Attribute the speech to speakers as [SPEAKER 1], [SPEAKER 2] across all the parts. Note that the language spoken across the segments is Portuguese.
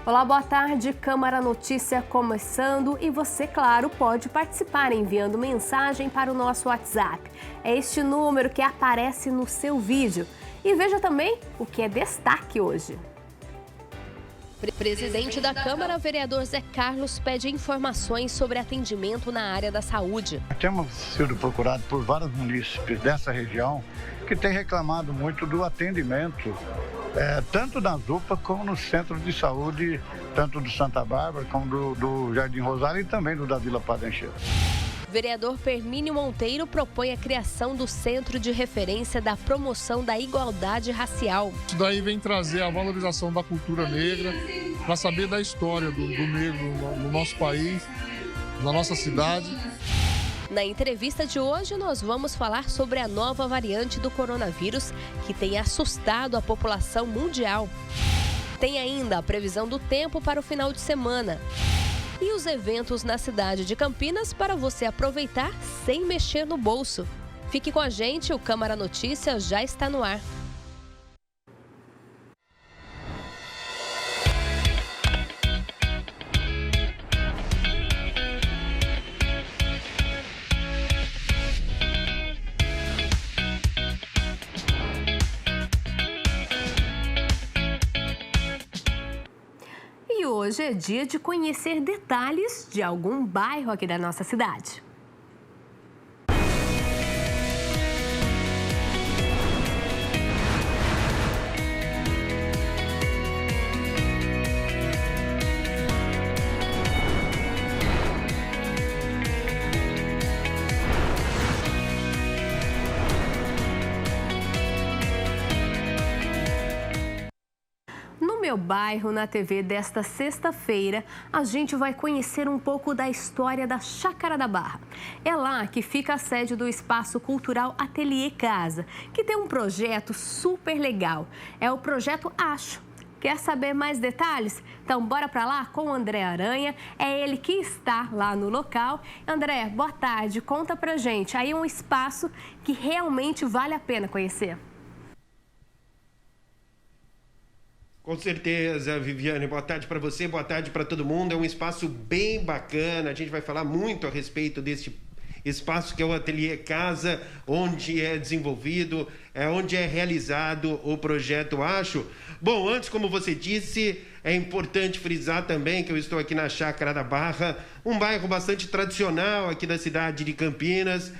[SPEAKER 1] Olá, boa tarde. Câmara Notícia começando e você, claro, pode participar enviando mensagem para o nosso WhatsApp. É este número que aparece no seu vídeo. E veja também o que é destaque hoje. Presidente da Câmara, vereador Zé Carlos, pede informações sobre atendimento na área da saúde.
[SPEAKER 2] Temos sido procurados por vários munícipes dessa região que têm reclamado muito do atendimento, tanto nas UPA como no centro de saúde, tanto do Santa Bárbara como do Jardim Rosário e também do da Vila Padancheira.
[SPEAKER 1] Vereador Permínio Monteiro propõe a criação do Centro de Referência da Promoção da Igualdade Racial.
[SPEAKER 3] Isso daí vem trazer a valorização da cultura negra, para saber da história do negro no nosso país, na nossa cidade.
[SPEAKER 1] Na entrevista de hoje, nós vamos falar sobre a nova variante do coronavírus que tem assustado a população mundial. Tem ainda a previsão do tempo para o final de semana. E os eventos na cidade de Campinas para você aproveitar sem mexer no bolso. Fique com a gente, o Câmara Notícia já está no ar. E hoje é dia de conhecer detalhes de algum bairro aqui da nossa cidade. No meu bairro, na TV desta sexta-feira, a gente vai conhecer um pouco da história da Chácara da Barra. É lá que fica a sede do Espaço Cultural Ateliê Casa, que tem um projeto super legal. É o Projeto Acho. Quer saber mais detalhes? Então bora para lá com o André Aranha, é ele que está lá no local. André, boa tarde, conta pra gente. Aí um espaço que realmente vale a pena conhecer.
[SPEAKER 4] Com certeza, Viviane. Boa tarde para você, boa tarde para todo mundo. É um espaço bem bacana. A gente vai falar muito a respeito deste espaço que é o Ateliê Casa, onde é desenvolvido, onde é realizado o Projeto Acho. Bom, antes, como você disse, é importante frisar também que eu estou aqui na Chácara da Barra, um bairro bastante tradicional aqui da cidade de Campinas,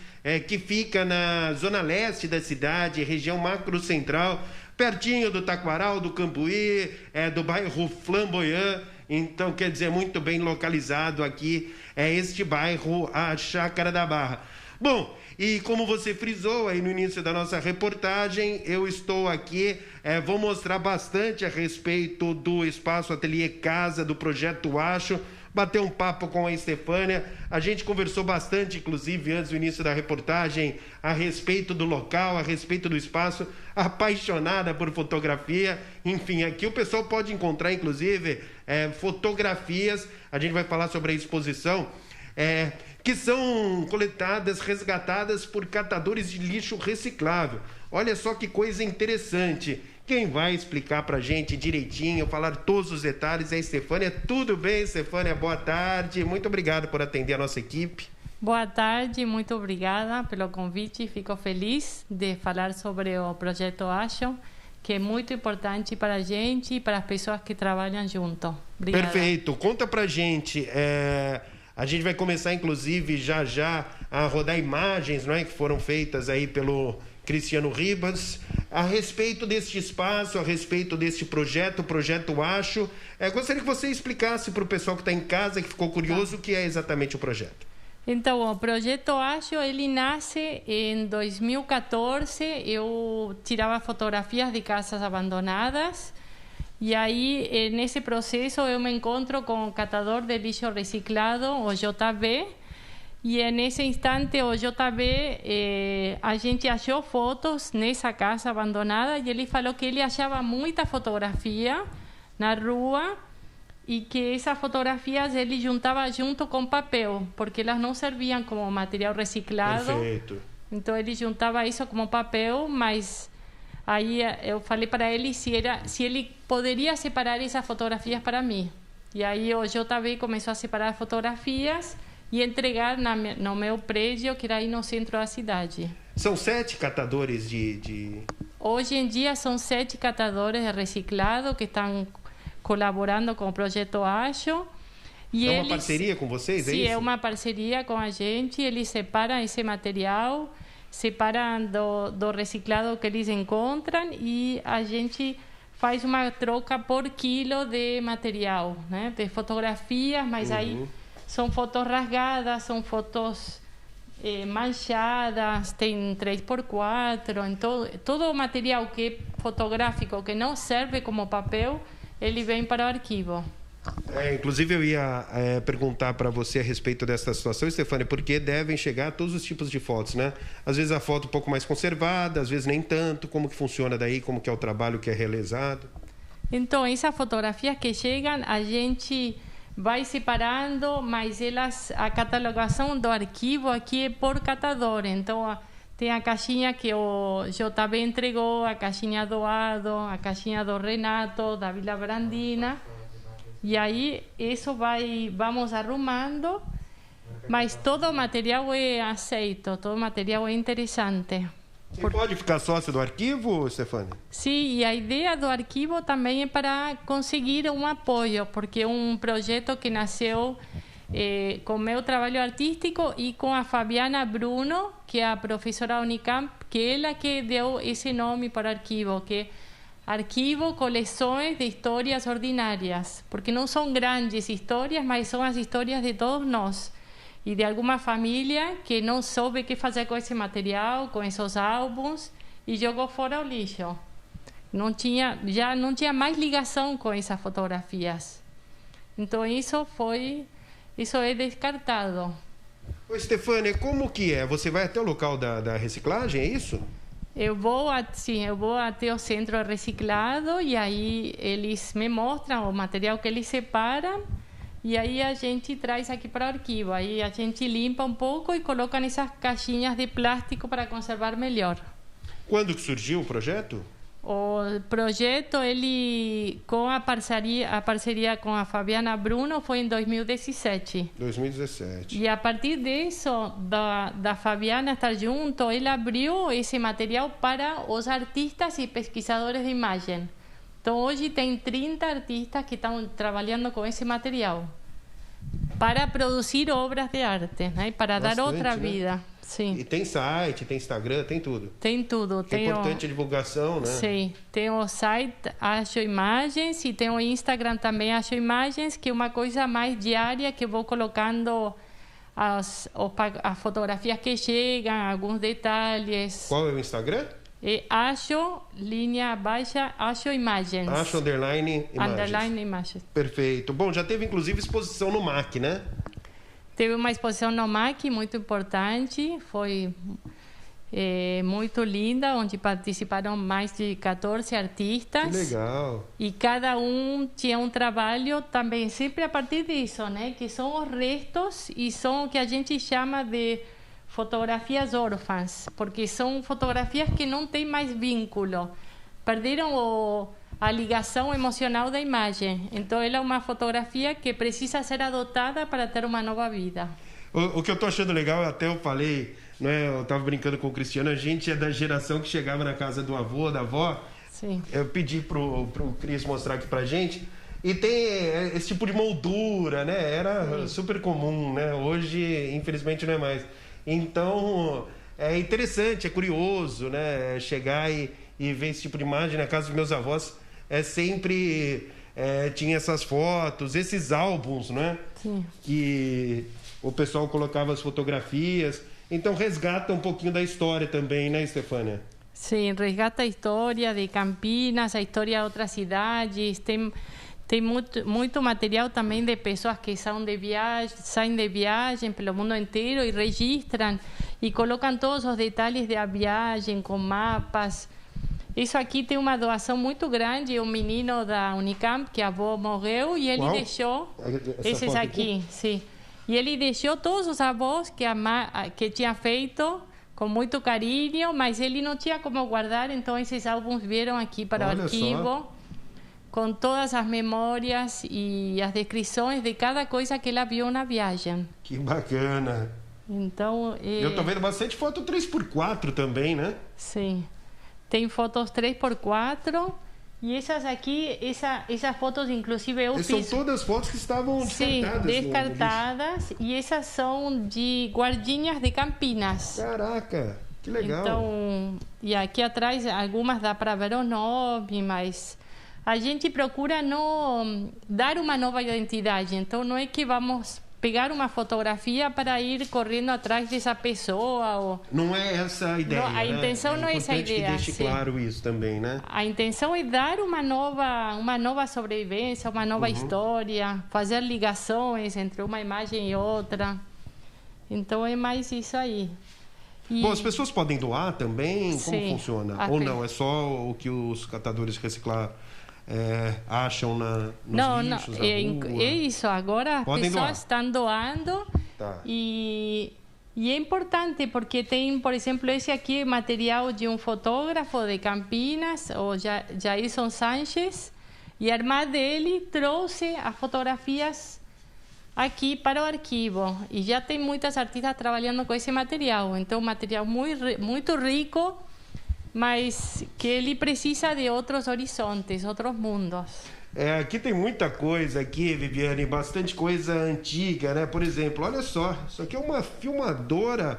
[SPEAKER 4] que fica na zona leste da cidade, região macro-central, pertinho do Taquaral, do Cambuí, do bairro Flamboyant. Então, quer dizer, muito bem localizado aqui este bairro, a Chácara da Barra. Bom, e como você frisou aí no início da nossa reportagem, eu estou aqui, vou mostrar bastante a respeito do Espaço Ateliê Casa, do Projeto Acho, bater um papo com a Estefânia. A gente conversou bastante, inclusive, antes do início da reportagem, a respeito do local, a respeito do espaço, apaixonada por fotografia. Enfim, aqui o pessoal pode encontrar, inclusive, fotografias. A gente vai falar sobre a exposição, que são coletadas, resgatadas por catadores de lixo reciclável. Olha só que coisa interessante. Quem vai explicar pra gente direitinho, falar todos os detalhes é a Estefânia. Tudo bem, Estefânia? Boa tarde. Muito obrigado por atender a nossa equipe.
[SPEAKER 5] Boa tarde, muito obrigada pelo convite. Fico feliz de falar sobre o Projeto Acho, que é muito importante para a gente e para as pessoas que trabalham junto. Obrigada.
[SPEAKER 4] Perfeito. Conta pra gente. A gente vai começar, inclusive, já a rodar imagens, não é, que foram feitas aí pelo Cristiano Ribas, a respeito deste espaço, a respeito deste projeto, o Projeto Acho. Gostaria que você explicasse para o pessoal que está em casa, que ficou curioso, o que é exatamente o projeto.
[SPEAKER 5] Então, o Projeto Acho, ele nasce em 2014. Eu tirava fotografias de casas abandonadas. E aí, nesse processo, eu me encontro com o catador de lixo reciclado, o JB. E nesse instante, o JB, a gente achou fotos nessa casa abandonada e ele falou que ele achava muita fotografia na rua e que essas fotografias ele juntava junto com papel, porque elas não serviam como material reciclado.
[SPEAKER 4] Perfeito.
[SPEAKER 5] Então, ele juntava isso como papel, mas Aí eu falei para ele se ele poderia separar essas fotografias para mim. E aí o JB começou a separar fotografias e entregar no meu prédio, que era aí no centro da cidade.
[SPEAKER 4] São 7 catadores
[SPEAKER 5] Hoje em dia são 7 catadores de reciclado que estão colaborando com o projeto Acho. E
[SPEAKER 4] é uma parceria com vocês, é
[SPEAKER 5] isso? Sim, é
[SPEAKER 4] isso?
[SPEAKER 5] uma parceria com a gente. Eles separam esse material, separam do reciclado que eles encontram e a gente faz uma troca por quilo de material, né? De fotografias, mas aí são fotos rasgadas, são fotos manchadas, tem 3x4, então todo o material que é fotográfico que não serve como papel, ele vem para o arquivo.
[SPEAKER 4] Inclusive eu ia perguntar para você a respeito dessa situação, Stefânia, porque devem chegar todos os tipos de fotos, né? Às vezes a foto um pouco mais conservada, às vezes nem tanto. Como que funciona daí? Como que é o trabalho que é realizado?
[SPEAKER 5] Então, essas fotografias que chegam, a gente vai separando, mas a catalogação do arquivo aqui é por catador. Então, tem a caixinha que o JB entregou, a caixinha do Ado, a caixinha do Renato, da Vila Brandina. E aí, isso vamos arrumando, mas todo o material é aceito, todo o material é interessante.
[SPEAKER 4] Você pode ficar sócio do arquivo, Stefânia?
[SPEAKER 5] Sim, e a ideia do arquivo também é para conseguir um apoio, porque é um projeto que nasceu com meu trabalho artístico e com a Fabiana Bruno, que é a professora Unicamp, que é ela que deu esse nome para o arquivo, que Arquivo Coleções de Histórias Ordinárias, porque não são grandes histórias, mas são as histórias de todos nós e de alguma família que não soube o que fazer com esse material, com esses álbuns e jogou fora o lixo. Já não tinha mais ligação com essas fotografias. Então isso é descartado.
[SPEAKER 4] Ô, Stefânia, como que é? Você vai até o local da reciclagem, é isso?
[SPEAKER 5] Eu vou até o centro reciclado e aí eles me mostram o material que eles separam e aí a gente traz aqui para o arquivo. Aí a gente limpa um pouco e coloca nessas caixinhas de plástico para conservar melhor.
[SPEAKER 4] Quando que surgiu o projeto?
[SPEAKER 5] O projeto, com a parceria com a Fabiana Bruno, foi em 2017.
[SPEAKER 4] 2017.
[SPEAKER 5] E a partir disso, da Fabiana estar junto, ele abriu esse material para os artistas e pesquisadores de imagem. Então, hoje tem 30 artistas que estão trabalhando com esse material para produzir obras de arte, né? Para dar outra vida. Sim.
[SPEAKER 4] E tem site, tem Instagram, tem tudo.
[SPEAKER 5] Tem tudo.
[SPEAKER 4] É importante a divulgação, né?
[SPEAKER 5] Sim. Tem o site Acho Imagens e tem o Instagram também Acho Imagens, que é uma coisa mais diária que eu vou colocando as fotografias que chegam, alguns detalhes.
[SPEAKER 4] Qual é o Instagram?
[SPEAKER 5] É Acho, linha baixa, Acho Imagens.
[SPEAKER 4] Acho, underline, imagens.
[SPEAKER 5] Underline imagens.
[SPEAKER 4] Perfeito. Bom, já teve inclusive exposição no MAC, né?
[SPEAKER 5] Teve uma exposição no MAC muito importante, foi muito linda, onde participaram mais de 14 artistas.
[SPEAKER 4] Que legal!
[SPEAKER 5] E cada um tinha um trabalho também, sempre a partir disso, né? Que são os restos e são o que a gente chama de fotografias órfãs, porque são fotografias que não têm mais vínculo, perderam a ligação emocional da imagem. Então, ela é uma fotografia que precisa ser adotada para ter uma nova vida.
[SPEAKER 4] O que eu estou achando legal, até eu falei, né, eu estava brincando com o Cristiano, a gente é da geração que chegava na casa do avô, da avó.
[SPEAKER 5] Sim.
[SPEAKER 4] Eu pedi pro Cris mostrar aqui pra gente. E tem esse tipo de moldura, né? Era super comum, né? Hoje, infelizmente, não é mais. Então, é interessante, é curioso, né? Chegar e ver esse tipo de imagem. Na casa dos meus avós, sempre tinha essas fotos, esses álbuns, né?
[SPEAKER 5] Sim.
[SPEAKER 4] Que o pessoal colocava as fotografias. Então, resgata um pouquinho da história também, né, Stefânia?
[SPEAKER 5] Sim, resgata a história de Campinas, a história de outras cidades. Tem muito material também de pessoas que saem de viagem pelo mundo inteiro e registram e colocam todos os detalhes da viagem com mapas. Isso aqui tem uma doação muito grande. Um menino da Unicamp, que a avó morreu, e ele deixou esses aqui, sim. E ele deixou todos os avós que tinha feito com muito carinho, mas ele não tinha como guardar, então esses álbuns vieram aqui para o arquivo, com todas as memórias e as descrições de cada coisa que ela viu na viagem.
[SPEAKER 4] Que bacana.
[SPEAKER 5] Então,
[SPEAKER 4] eu tô vendo bastante foto 3x4 também, né?
[SPEAKER 5] Sim. Tem fotos 3x4 e essas aqui, essas fotos inclusive eu fiz...
[SPEAKER 4] São todas fotos que estavam descartadas.
[SPEAKER 5] Sim, descartadas. E essas são de guardinhas de Campinas.
[SPEAKER 4] Caraca, que legal.
[SPEAKER 5] Então, e aqui atrás algumas dá para ver o nome, mas a gente procura não dar uma nova identidade. Então não é que vamos pegar uma fotografia para ir correndo atrás dessa pessoa. Ou...
[SPEAKER 4] Não é essa a ideia.
[SPEAKER 5] Não, a intenção não é essa a ideia.
[SPEAKER 4] Que deixe claro isso também, né?
[SPEAKER 5] A intenção é dar uma nova sobrevivência, uma nova história, fazer ligações entre uma imagem e outra. Então é mais isso aí.
[SPEAKER 4] E... Bom, as pessoas podem doar também? Como
[SPEAKER 5] Sim,
[SPEAKER 4] funciona? Ou não? É só o que os catadores de reciclar acham nos lixos, na rua?
[SPEAKER 5] É isso. Agora as
[SPEAKER 4] podem
[SPEAKER 5] pessoas
[SPEAKER 4] doar.
[SPEAKER 5] estão doando.
[SPEAKER 4] Tá.
[SPEAKER 5] E é importante porque tem, por exemplo, esse aqui é material de um fotógrafo de Campinas, o Jairson Sanches, e a irmã dele trouxe as fotografias aqui para o arquivo. E já tem muitas artistas trabalhando com esse material. Então, um material muito rico, mas que ele precisa de outros horizontes, outros mundos.
[SPEAKER 4] Aqui tem muita coisa aqui, Viviane, bastante coisa antiga, né? Por exemplo, olha só, isso aqui é uma filmadora.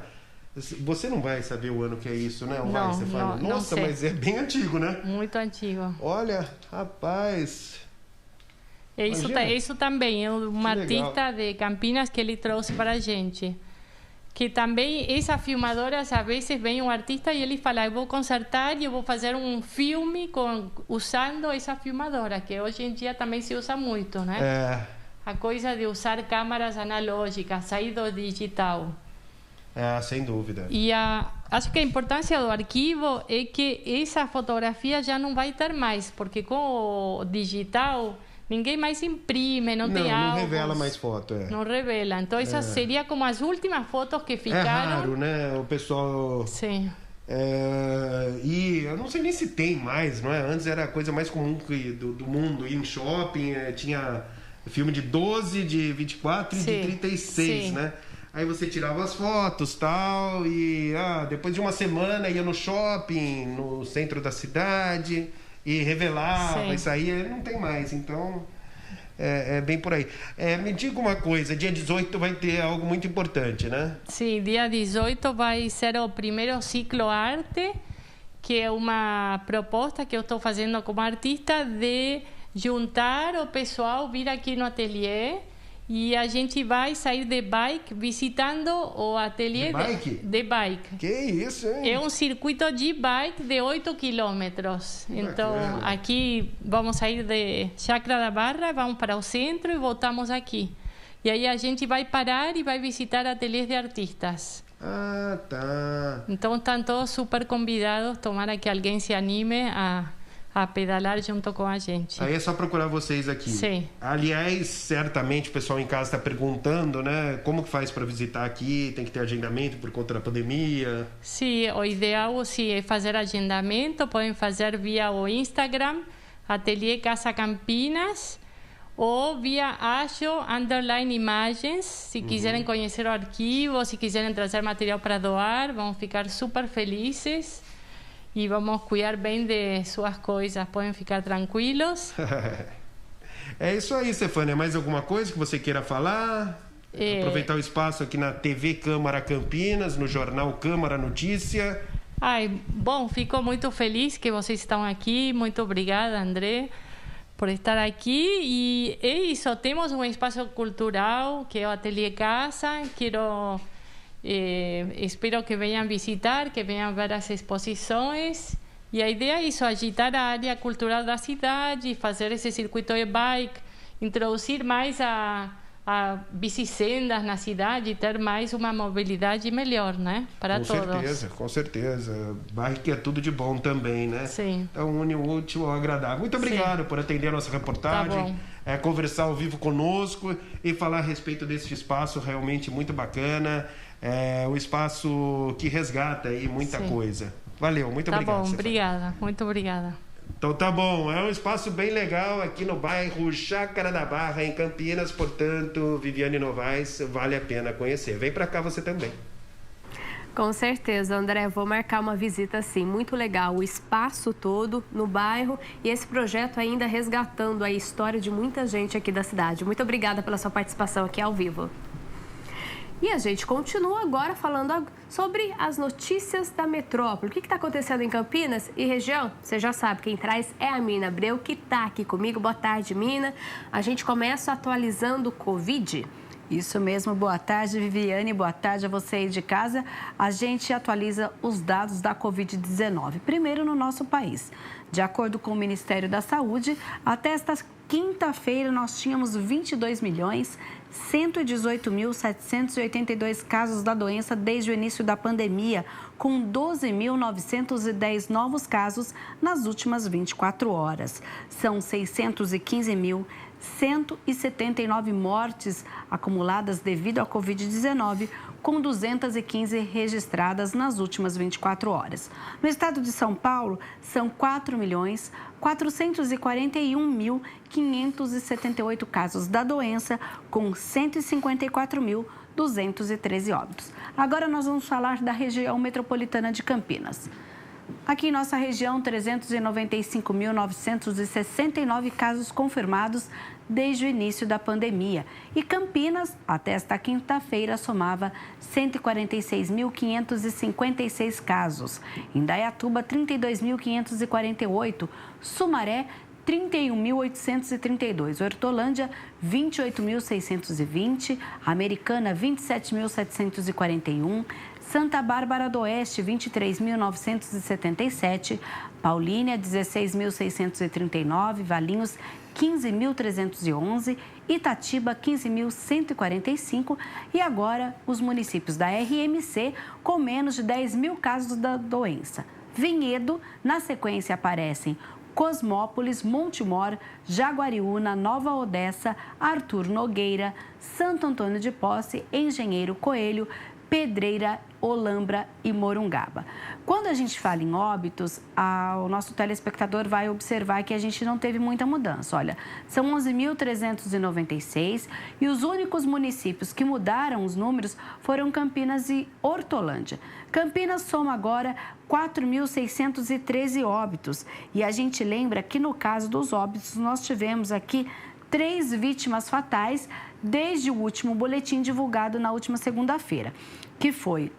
[SPEAKER 4] Você não vai saber o ano que é isso, né?
[SPEAKER 5] Não,
[SPEAKER 4] você fala,
[SPEAKER 5] não
[SPEAKER 4] nossa,
[SPEAKER 5] sei.
[SPEAKER 4] mas é bem antigo, né?
[SPEAKER 5] Muito antigo.
[SPEAKER 4] Olha, rapaz.
[SPEAKER 5] Isso também é um artista de Campinas que ele trouxe para a gente. Que também essas filmadoras, às vezes vem um artista e ele fala, eu vou consertar e eu vou fazer um filme usando essa filmadora, que hoje em dia também se usa muito, né? A coisa de usar câmeras analógicas, sair do digital.
[SPEAKER 4] Sem dúvida.
[SPEAKER 5] E acho que a importância do arquivo é que essa fotografia já não vai ter mais, porque com o digital... Ninguém mais imprime, não tem álbuns.
[SPEAKER 4] Não revela mais foto,
[SPEAKER 5] Não revela. Então, essas seriam como as últimas fotos que ficaram.
[SPEAKER 4] É raro, né? O pessoal...
[SPEAKER 5] Sim.
[SPEAKER 4] E eu não sei nem se tem mais, não é? Antes era a coisa mais comum do mundo. Ir em shopping, tinha filme de 12, de 24 e de 36, né? Aí você tirava as fotos tal, e depois de uma semana ia no shopping, no centro da cidade... E revelava, isso aí não tem mais, então é bem por aí. Me diga uma coisa, dia 18 vai ter algo muito importante, né?
[SPEAKER 5] Sim, dia 18 vai ser o primeiro ciclo arte, que é uma proposta que eu estou fazendo como artista de juntar o pessoal, vir aqui no ateliê e a gente vai sair de bike visitando o ateliê de bike.
[SPEAKER 4] Que isso, hein?
[SPEAKER 5] É um circuito de bike de 8 quilômetros. Então, aqui vamos sair de Chácara da Barra, vamos para o centro e voltamos aqui. E aí a gente vai parar e vai visitar ateliês de artistas.
[SPEAKER 4] Tá.
[SPEAKER 5] Então, estão todos super convidados. Tomara que alguém se anime a pedalar junto com a gente.
[SPEAKER 4] Aí é só procurar vocês aqui.
[SPEAKER 5] Sim.
[SPEAKER 4] Aliás, certamente o pessoal em casa está perguntando, né? Como que faz para visitar aqui? Tem que ter agendamento por conta da pandemia?
[SPEAKER 5] Sim, o ideal se é fazer agendamento. Podem fazer via o Instagram, Ateliê Casa Campinas, ou via @imagens. Se quiserem conhecer o arquivo, se quiserem trazer material para doar, vão ficar super felizes. E vamos cuidar bem de suas coisas, podem ficar tranquilos.
[SPEAKER 4] É isso aí, Stefânia. Mais alguma coisa que você queira falar? Aproveitar o espaço aqui na TV Câmara Campinas, no jornal Câmara Notícia.
[SPEAKER 5] Bom, fico muito feliz que vocês estão aqui. Muito obrigada, André, por estar aqui. E é isso, temos um espaço cultural que é o Ateliê Casa. Espero que venham visitar, que venham ver as exposições. E a ideia é isso, agitar a área cultural da cidade, fazer esse circuito de bike, introduzir mais a bicisendas na cidade e ter mais uma mobilidade melhor, né? Para todos.
[SPEAKER 4] Com certeza. Bairro que é tudo de bom também, né?
[SPEAKER 5] Sim.
[SPEAKER 4] Então, une o útil ao agradável. Muito obrigado por atender a nossa reportagem, conversar ao vivo conosco e falar a respeito desse espaço realmente muito bacana. O espaço que resgata aí muita coisa. Valeu, muito obrigado.
[SPEAKER 5] Tá bom, obrigada. Muito obrigada.
[SPEAKER 4] Então tá bom, é um espaço bem legal aqui no bairro Chácara da Barra, em Campinas, portanto, Viviane Novaes, vale a pena conhecer. Vem pra cá você também.
[SPEAKER 1] Com certeza, André, vou marcar uma visita sim, muito legal, o espaço todo no bairro e esse projeto ainda resgatando a história de muita gente aqui da cidade. Muito obrigada pela sua participação aqui ao vivo. E a gente continua agora falando sobre as notícias da metrópole. O que está acontecendo em Campinas e região? Você já sabe, quem traz é a Mina Abreu, que está aqui comigo. Boa tarde, Mina. A gente começa atualizando o Covid.
[SPEAKER 6] Isso mesmo, boa tarde, Viviane, boa tarde a você aí de casa. A gente atualiza os dados da Covid-19. Primeiro no nosso país. De acordo com o Ministério da Saúde, até esta quinta-feira nós tínhamos 22.118.782 casos da doença desde o início da pandemia, com 12.910 novos casos nas últimas 24 horas. São 615.179 mortes acumuladas devido à Covid-19, com 215 registradas nas últimas 24 horas. No estado de São Paulo, são 4.441.578 casos da doença, com 154.213 óbitos. Agora nós vamos falar da região metropolitana de Campinas. Aqui em nossa região, 395.969 casos confirmados desde o início da pandemia. E Campinas, até esta quinta-feira, somava 146.556 casos. Indaiatuba, 32.548. Sumaré, 31.832. Hortolândia, 28.620. Americana, 27.741. Santa Bárbara do Oeste, 23.977. Paulínia, 16.639. Valinhos, 15.311. Itatiba, 15.145. E agora, os municípios da RMC com menos de 10 mil casos da doença. Vinhedo, na sequência aparecem Cosmópolis, Montemor, Jaguariúna, Nova Odessa, Arthur Nogueira, Santo Antônio de Posse, Engenheiro Coelho, Pedreira, Olambra e Morungaba. Quando a gente fala em óbitos, o nosso telespectador vai observar que a gente não teve muita mudança. Olha, são 11.396 e os únicos municípios que mudaram os números foram Campinas e Hortolândia. Campinas soma agora 4.613 óbitos e a gente lembra que no caso dos óbitos nós tivemos aqui 3 vítimas fatais desde o último boletim divulgado na última segunda-feira, que foi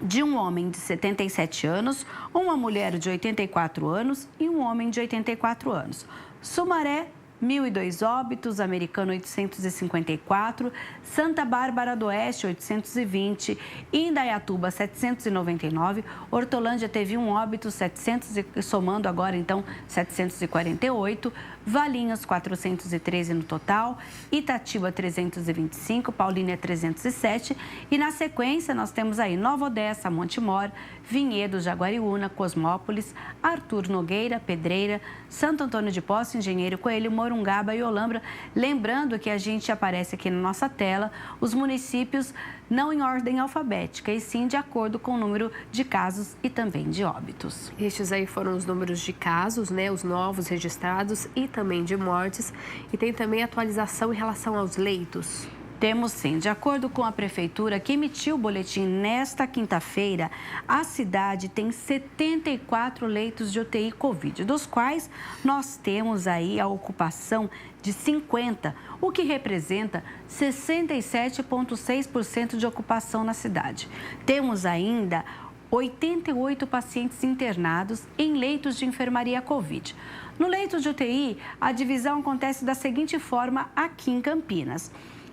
[SPEAKER 6] de um homem de 77 anos, uma mulher de 84 anos e um homem de 84 anos. Sumaré, 1.002 óbitos, Americana 854, Santa Bárbara do Oeste 820, Indaiatuba 799, Hortolândia teve um óbito, 700, somando agora então 748, Valinhos 413 no total, Itatiba 325, Paulínia 307 e na sequência nós temos aí Nova Odessa, Montemor, Vinhedo, Jaguariúna, Cosmópolis, Arthur Nogueira, Pedreira, Santo Antônio de Posse, Engenheiro Coelho, Morungaba e Olambra. Lembrando que a gente aparece aqui na nossa tela os municípios não em ordem alfabética, e sim de acordo com o número de casos e também de óbitos.
[SPEAKER 1] Estes aí foram os números de casos, né, os novos registrados e também de mortes. E tem também atualização em relação aos leitos.
[SPEAKER 6] Temos sim. De acordo com a prefeitura que emitiu o boletim nesta quinta-feira, a cidade tem 74 leitos de UTI Covid, dos quais nós temos aí a ocupação de 50, o que representa 67,6% de ocupação na cidade. Temos ainda 88 pacientes internados em leitos de enfermaria Covid. No leito de UTI, a divisão acontece da seguinte forma aqui em Campinas.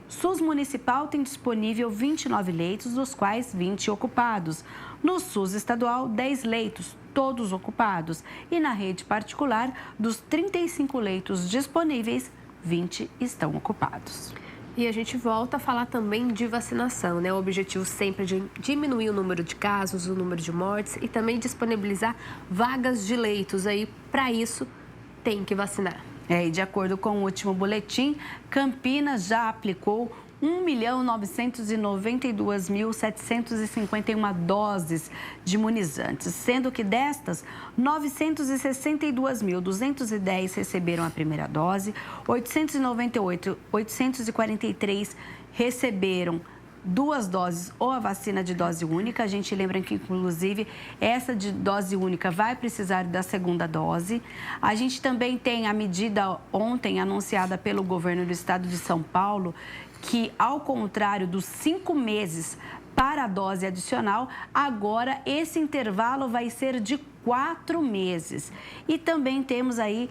[SPEAKER 6] SUS Municipal tem disponível 29 leitos, dos quais 20 ocupados. No SUS Estadual, 10 leitos, todos ocupados. E na rede particular, dos 35 leitos disponíveis, 20 estão ocupados.
[SPEAKER 1] E a gente volta a falar também de vacinação, né? O objetivo sempre é de diminuir o número de casos, o número de mortes e também disponibilizar vagas de leitos. Aí, para isso, tem que vacinar.
[SPEAKER 6] E de acordo com o último boletim, Campinas já aplicou 1.992.751 doses de imunizantes, sendo que destas, 962.210 receberam a primeira dose, 843 receberam 2 doses ou a vacina de dose única. A gente lembra que, inclusive, essa de dose única vai precisar da segunda dose. A gente também tem a medida ontem anunciada pelo governo do estado de São Paulo, que, ao contrário dos 5 meses para a dose adicional, agora esse intervalo vai ser de 4 meses. E também temos aí,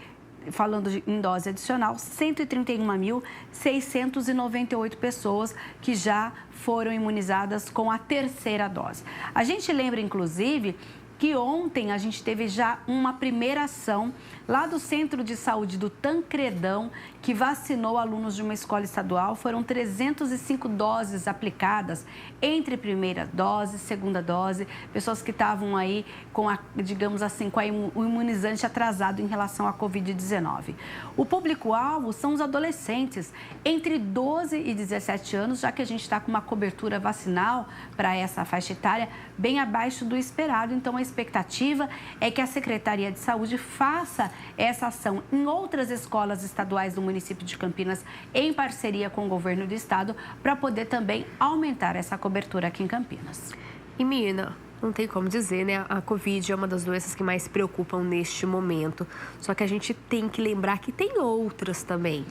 [SPEAKER 6] falando em dose adicional, 131.698 pessoas que já foram imunizadas com a terceira dose. A gente lembra, inclusive, que ontem a gente teve já uma primeira ação lá do Centro de Saúde do Tancredão, que vacinou alunos de uma escola estadual. Foram 305 doses aplicadas, entre primeira dose, segunda dose, pessoas que estavam aí com digamos assim, com o imunizante atrasado em relação à Covid-19. O público-alvo são os adolescentes, entre 12 e 17 anos, já que a gente está com uma cobertura vacinal para essa faixa etária bem abaixo do esperado. Então, a expectativa é que a Secretaria de Saúde faça essa ação em outras escolas estaduais do município de Campinas, em parceria com o governo do estado, para poder também aumentar essa cobertura aqui em Campinas.
[SPEAKER 1] E, Mina, não tem como dizer, né? A Covid é uma das doenças que mais preocupam neste momento. Só que a gente tem que lembrar que tem outras também.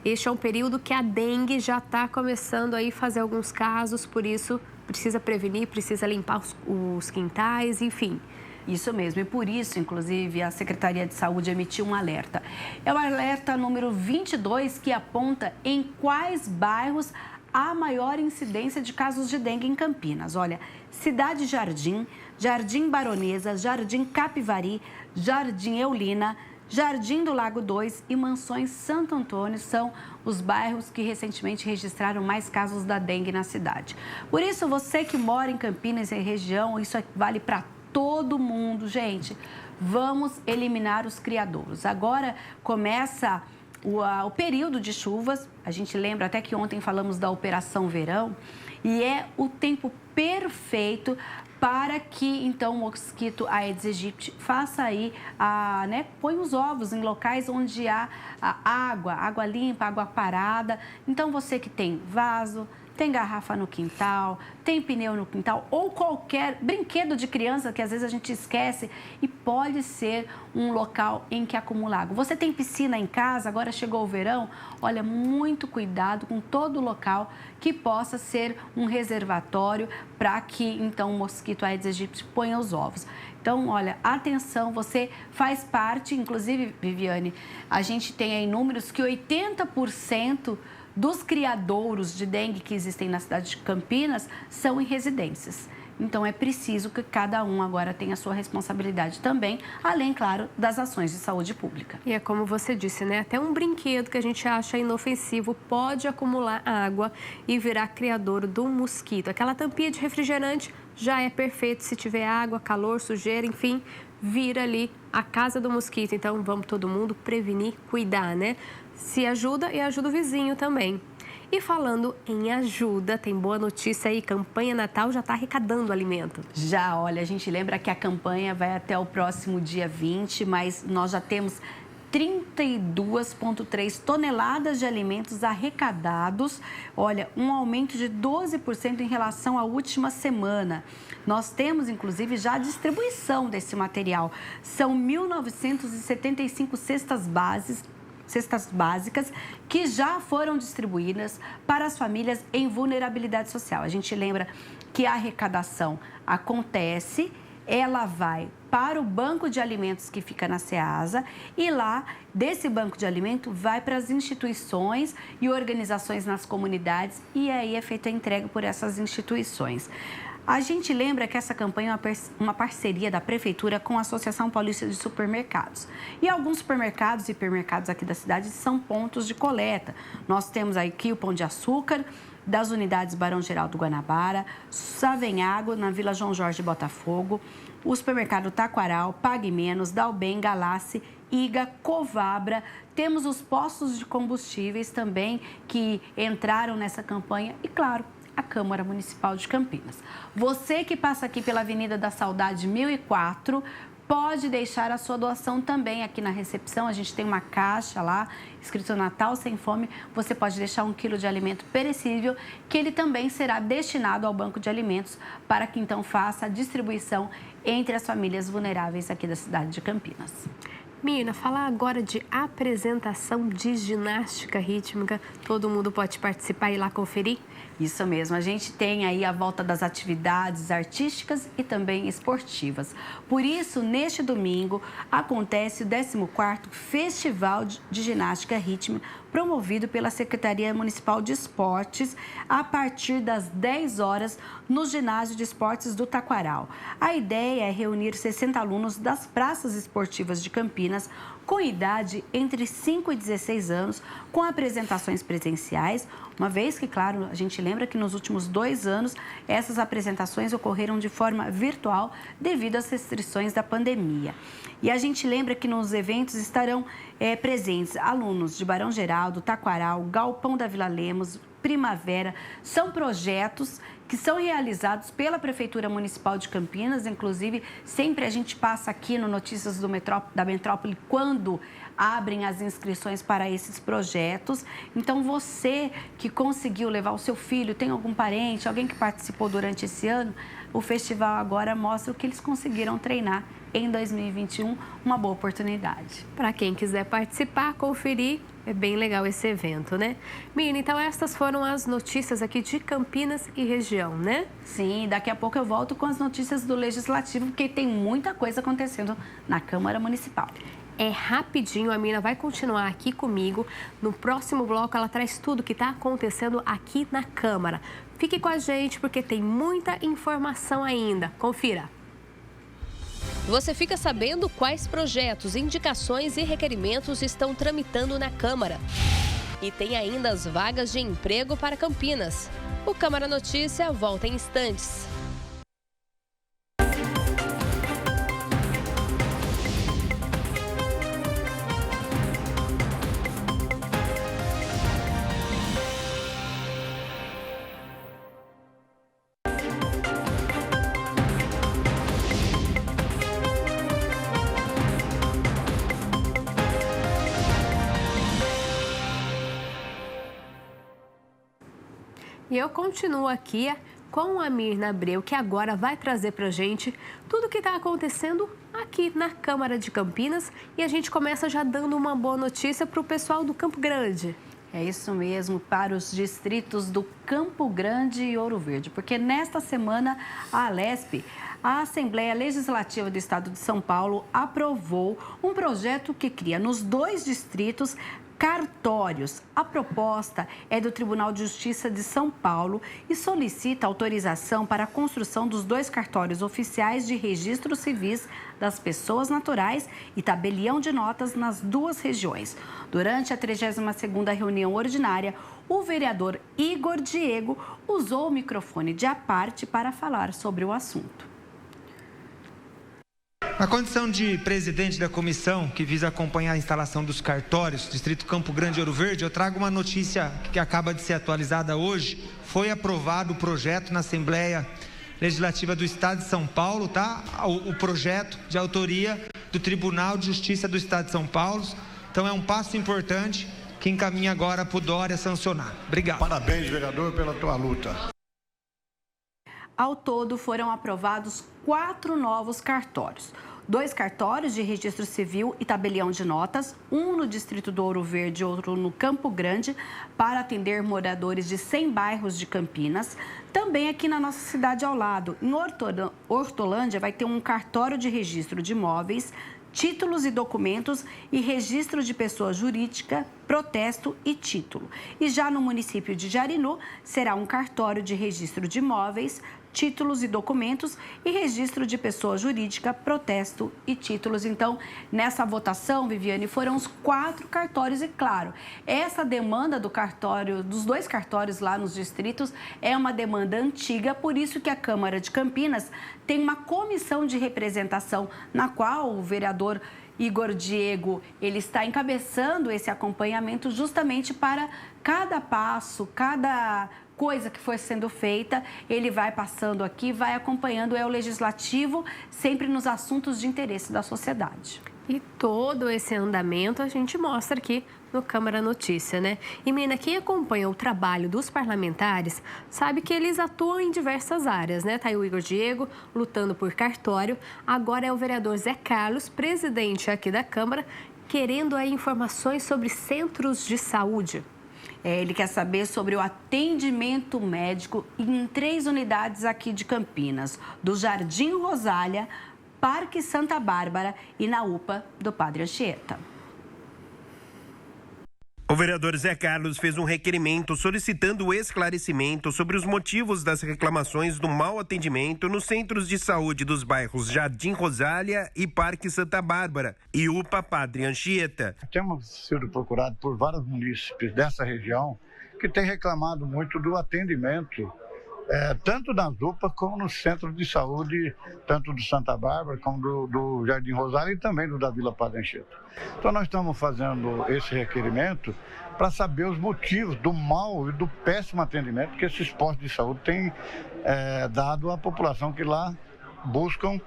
[SPEAKER 1] Este é um período que a dengue já está começando aí a fazer alguns casos, por isso precisa prevenir, precisa limpar os quintais, enfim.
[SPEAKER 6] Isso mesmo, e por isso, inclusive, a Secretaria de Saúde emitiu um alerta. É o alerta número 22, que aponta em quais bairros há maior incidência de casos de dengue em Campinas. Olha, Cidade Jardim, Jardim Baronesa, Jardim Capivari, Jardim Eulina, Jardim do Lago 2 e Mansões Santo Antônio são os bairros que recentemente registraram mais casos da dengue na cidade. Por isso, você que mora em Campinas e região, isso vale para todo mundo, gente. Vamos eliminar os criadouros. Agora começa o período de chuvas. A gente lembra até que ontem falamos da Operação Verão e é o tempo perfeito para que, então, o mosquito Aedes aegypti faça aí, põe os ovos em locais onde há água limpa, água parada. Então, você que tem vaso, tem garrafa no quintal, tem pneu no quintal ou qualquer brinquedo de criança que às vezes a gente esquece e pode ser um local em que acumula água. Você tem piscina em casa, agora chegou o verão, olha, muito cuidado com todo local que possa ser um reservatório para que então o mosquito Aedes aegypti ponha os ovos. Então, olha, atenção, você faz parte, inclusive, Viviane, a gente tem aí números que 80% dos criadouros de dengue que existem na cidade de Campinas são em residências. Então, é preciso que cada um agora tenha a sua responsabilidade também, além, claro, das ações de saúde pública.
[SPEAKER 1] E é como você disse, né? Até um brinquedo que a gente acha inofensivo pode acumular água e virar criadouro do mosquito. Aquela tampinha de refrigerante já é perfeito se tiver água, calor, sujeira, enfim, vira ali a casa do mosquito. Então, vamos todo mundo prevenir, cuidar, né? Se ajuda e ajuda o vizinho também. E falando em ajuda, tem boa notícia aí, campanha Natal já está arrecadando alimento.
[SPEAKER 6] Já, olha, a gente lembra que a campanha vai até o próximo dia 20, mas nós já temos 32,3 toneladas de alimentos arrecadados. Olha, um aumento de 12% em relação à última semana. Nós temos, inclusive, já a distribuição desse material. São 1.975 cestas básicas que já foram distribuídas para as famílias em vulnerabilidade social. A gente lembra que a arrecadação acontece, ela vai para o banco de alimentos que fica na SEASA e lá, desse banco de alimento, vai para as instituições e organizações nas comunidades e aí é feita a entrega por essas instituições. A gente lembra que essa campanha é uma parceria da Prefeitura com a Associação Paulista de Supermercados. E alguns supermercados e hipermercados aqui da cidade são pontos de coleta. Nós temos aqui o Pão de Açúcar, das unidades Barão Geraldo Guanabara, Savenhago, na Vila João Jorge Botafogo, o supermercado Taquaral, Pague Menos, Dalben, Galassi, Iga, Covabra. Temos os postos de combustíveis também que entraram nessa campanha e, claro, a Câmara Municipal de Campinas. Você que passa aqui pela Avenida da Saudade 1004, pode deixar a sua doação também aqui na recepção. A gente tem uma caixa lá, escrito Natal Sem Fome. Você pode deixar 1 quilo de alimento perecível, que ele também será destinado ao Banco de Alimentos, para que então faça a distribuição entre as famílias vulneráveis aqui da cidade de Campinas.
[SPEAKER 1] Mirna, falar agora de apresentação de ginástica rítmica. Todo mundo pode participar e ir lá conferir?
[SPEAKER 6] Isso mesmo, a gente tem aí a volta das atividades artísticas e também esportivas. Por isso, neste domingo, acontece o 14º Festival de Ginástica Rítmica, promovido pela Secretaria Municipal de Esportes, a partir das 10 horas, no Ginásio de Esportes do Taquaral. A ideia é reunir 60 alunos das praças esportivas de Campinas, com idade entre 5 e 16 anos, com apresentações presenciais, uma vez que, claro, a gente lembra que nos últimos 2 anos essas apresentações ocorreram de forma virtual devido às restrições da pandemia. E a gente lembra que nos eventos estarão presentes alunos de Barão Geraldo, Taquaral, Galpão da Vila Lemos, Primavera. São projetos que são realizados pela Prefeitura Municipal de Campinas. Inclusive, sempre a gente passa aqui no Notícias da Metrópole quando abrem as inscrições para esses projetos. Então, você que conseguiu levar o seu filho, tem algum parente, alguém que participou durante esse ano, o festival agora mostra o que eles conseguiram treinar em 2021, uma boa oportunidade.
[SPEAKER 1] Para quem quiser participar, conferir, é bem legal esse evento, né? Mirna, então estas foram as notícias aqui de Campinas e região, né?
[SPEAKER 6] Sim, daqui a pouco eu volto com as notícias do Legislativo, porque tem muita coisa acontecendo na Câmara Municipal.
[SPEAKER 1] É rapidinho, a Mirna vai continuar aqui comigo. No próximo bloco, ela traz tudo o que está acontecendo aqui na Câmara. Fique com a gente, porque tem muita informação ainda. Confira. Você fica sabendo quais projetos, indicações e requerimentos estão tramitando na Câmara. E tem ainda as vagas de emprego para Campinas. O Câmara Notícia volta em instantes. E eu continuo aqui com a Mirna Abreu, que agora vai trazer para a gente tudo o que está acontecendo aqui na Câmara de Campinas. E a gente começa já dando uma boa notícia para o pessoal do Campo Grande.
[SPEAKER 6] É isso mesmo, para os distritos do Campo Grande e Ouro Verde, porque nesta semana a Alesp, a Assembleia Legislativa do Estado de São Paulo, aprovou um projeto que cria nos 2 distritos cartórios. A proposta é do Tribunal de Justiça de São Paulo e solicita autorização para a construção dos 2 cartórios oficiais de registros civis das pessoas naturais e tabelião de notas nas 2 regiões. Durante a 32ª reunião ordinária, o vereador Igor Diego usou o microfone de à parte para falar sobre o assunto.
[SPEAKER 7] Na condição de presidente da comissão que visa acompanhar a instalação dos cartórios, Distrito Campo Grande e Ouro Verde, eu trago uma notícia que acaba de ser atualizada hoje. Foi aprovado o projeto na Assembleia Legislativa do Estado de São Paulo, tá? O projeto de autoria do Tribunal de Justiça do Estado de São Paulo. Então é um passo importante que encaminha agora para o Dória sancionar. Obrigado.
[SPEAKER 2] Parabéns, vereador, pela tua luta.
[SPEAKER 6] Ao todo, foram aprovados 4 novos cartórios. 2 cartórios de registro civil e tabelião de notas, um no distrito do Ouro Verde e outro no Campo Grande, para atender moradores de 100 bairros de Campinas. Também aqui na nossa cidade ao lado, em Hortolândia, vai ter um cartório de registro de imóveis, títulos e documentos e registro de pessoa jurídica, protesto e título. E já no município de Jarinu, será um cartório de registro de imóveis, títulos e documentos e registro de pessoa jurídica, protesto e títulos. Então, nessa votação, Viviane, foram os 4 cartórios e, claro, essa demanda do cartório, dos 2 cartórios lá nos distritos, é uma demanda antiga, por isso que a Câmara de Campinas tem uma comissão de representação na qual o vereador Igor Diego, ele está encabeçando esse acompanhamento justamente para cada passo, cada coisa que foi sendo feita, ele vai passando aqui, vai acompanhando o legislativo, sempre nos assuntos de interesse da sociedade.
[SPEAKER 1] E todo esse andamento a gente mostra aqui no Câmara Notícia, né? E, Mina, quem acompanha o trabalho dos parlamentares sabe que eles atuam em diversas áreas, né? Tá aí o Igor Diego lutando por cartório, agora é o vereador Zé Carlos, presidente aqui da Câmara, querendo aí informações sobre centros de saúde.
[SPEAKER 6] Ele quer saber sobre o atendimento médico em 3 unidades aqui de Campinas, do Jardim Rosália, Parque Santa Bárbara e na UPA do Padre Anchieta.
[SPEAKER 4] O vereador Zé Carlos fez um requerimento solicitando esclarecimento sobre os motivos das reclamações do mau atendimento nos centros de saúde dos bairros Jardim Rosália e Parque Santa Bárbara e UPA Padre Anchieta.
[SPEAKER 2] Temos sido procurados por vários munícipes dessa região que têm reclamado muito do atendimento, tanto nas UPAs como no centro de saúde, tanto do Santa Bárbara como do Jardim Rosália e também do da Vila Padre Anchieta. Então nós estamos fazendo esse requerimento para saber os motivos do mau e do péssimo atendimento que esses postos de saúde têm dado à população que lá buscam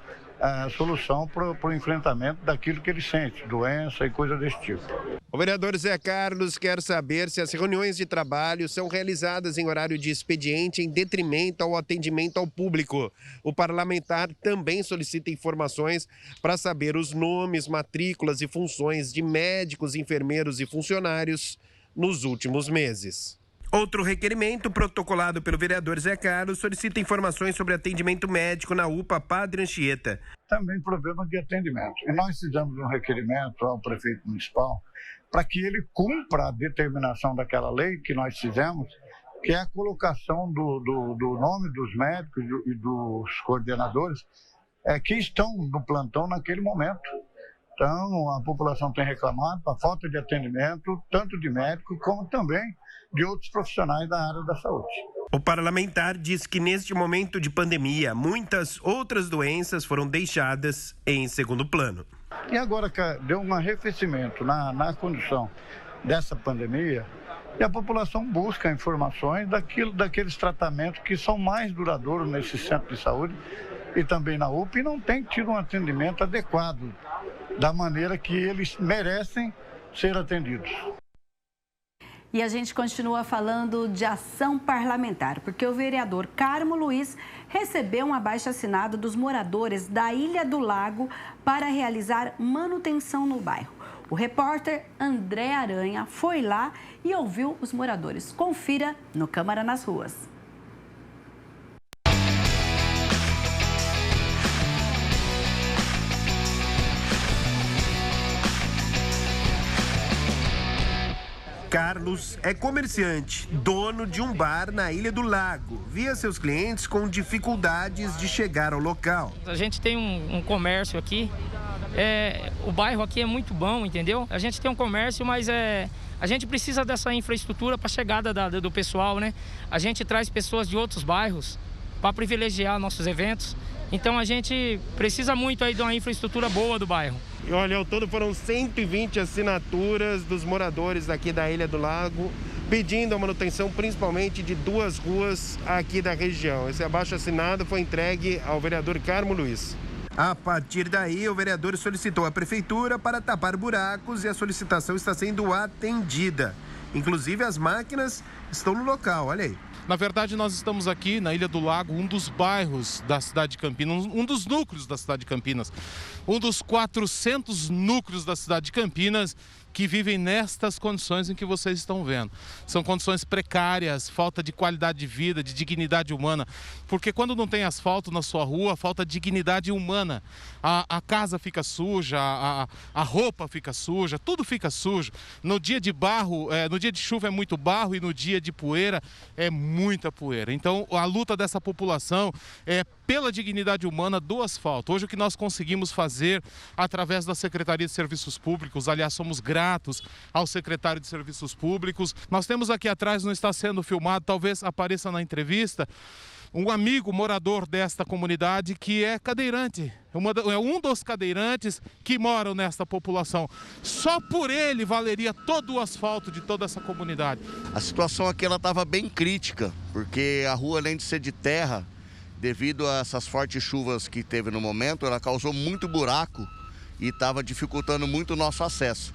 [SPEAKER 2] solução para o enfrentamento daquilo que eles sentem, doença e coisa desse tipo.
[SPEAKER 4] O vereador Zé Carlos quer saber se as reuniões de trabalho são realizadas em horário de expediente em detrimento ao atendimento ao público. O parlamentar também solicita informações para saber os nomes, matrículas e funções de médicos, enfermeiros e funcionários nos últimos meses. Outro requerimento protocolado pelo vereador Zé Carlos solicita informações sobre atendimento médico na UPA Padre Anchieta.
[SPEAKER 2] Também problema de atendimento. E nós fizemos um requerimento ao prefeito municipal para que ele cumpra a determinação daquela lei que nós fizemos, que é a colocação do nome dos médicos e dos coordenadores que estão no plantão naquele momento. Então, a população tem reclamado da falta de atendimento, tanto de médico como também de outros profissionais da área da saúde.
[SPEAKER 4] O parlamentar diz que neste momento de pandemia, muitas outras doenças foram deixadas em segundo plano.
[SPEAKER 2] E agora que deu um arrefecimento na condição dessa pandemia, e a população busca informações daqueles tratamentos que são mais duradouros nesse centro de saúde e também na UPA, e não tem tido um atendimento adequado da maneira que eles merecem ser atendidos.
[SPEAKER 6] E a gente continua falando de ação parlamentar, porque o vereador Carmo Luiz recebeu um abaixo-assinado dos moradores da Ilha do Lago para realizar manutenção no bairro. O repórter André Aranha foi lá e ouviu os moradores. Confira no Câmara nas Ruas.
[SPEAKER 4] Carlos é comerciante, dono de um bar na Ilha do Lago. Via seus clientes com dificuldades de chegar ao local.
[SPEAKER 8] A gente tem um comércio aqui, o bairro aqui é muito bom, entendeu? A gente tem um comércio, mas a gente precisa dessa infraestrutura para a chegada do pessoal, né? A gente traz pessoas de outros bairros para privilegiar nossos eventos. Então a gente precisa muito aí de uma infraestrutura boa do bairro.
[SPEAKER 4] E olha, ao todo foram 120 assinaturas dos moradores daqui da Ilha do Lago, pedindo a manutenção principalmente de 2 ruas aqui da região. Esse abaixo-assinado foi entregue ao vereador Carmo Luiz. A partir daí, o vereador solicitou à prefeitura para tapar buracos e a solicitação está sendo atendida. Inclusive, as máquinas estão no local, olha aí.
[SPEAKER 9] Na verdade, nós estamos aqui na Ilha do Lago, um dos bairros da cidade de Campinas, um dos núcleos da cidade de Campinas. Um dos 400 núcleos da cidade de Campinas que vivem nestas condições em que vocês estão vendo. São condições precárias, falta de qualidade de vida, de dignidade humana, porque quando não tem asfalto na sua rua, falta dignidade humana. A casa fica suja, a roupa fica suja, tudo fica sujo. No dia de barro, no dia de chuva é muito barro e no dia de poeira é muita poeira. Então a luta dessa população é pela dignidade humana do asfalto. Hoje o que nós conseguimos fazer através da Secretaria de Serviços Públicos, aliás, somos gratos ao secretário de Serviços Públicos. Nós temos aqui atrás, não está sendo filmado, talvez apareça na entrevista, um amigo morador desta comunidade que é cadeirante, é um dos cadeirantes que moram nesta população. Só por ele valeria todo o asfalto de toda essa comunidade.
[SPEAKER 10] A situação aqui estava bem crítica, porque a rua, além de ser de terra, devido a essas fortes chuvas que teve no momento, ela causou muito buraco e estava dificultando muito o nosso acesso.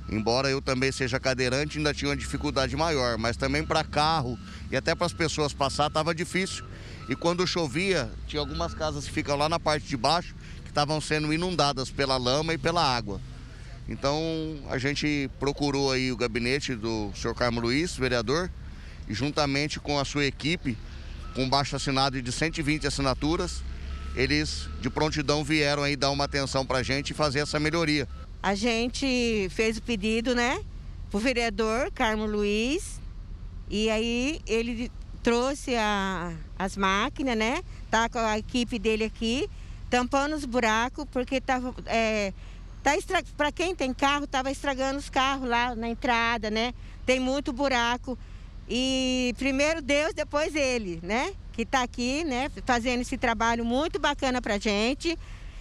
[SPEAKER 10] Embora eu também seja cadeirante, ainda tinha uma dificuldade maior, mas também para carro e até para as pessoas passar estava difícil. E quando chovia, tinha algumas casas que ficam lá na parte de baixo que estavam sendo inundadas pela lama e pela água. Então a gente procurou aí o gabinete do senhor Carmo Luiz, vereador, e juntamente com a sua equipe, com baixo assinado de 120 assinaturas, eles de prontidão vieram aí dar uma atenção para a gente e fazer essa melhoria.
[SPEAKER 11] A gente fez o pedido, né, para o vereador Carmo Luiz, e aí ele trouxe as máquinas, né, tá com a equipe dele aqui, tampando os buracos, porque tava, para quem tem carro, estava estragando os carros lá na entrada, né, tem muito buraco. E primeiro Deus, depois ele, né? Que está aqui, né? Fazendo esse trabalho muito bacana para a gente.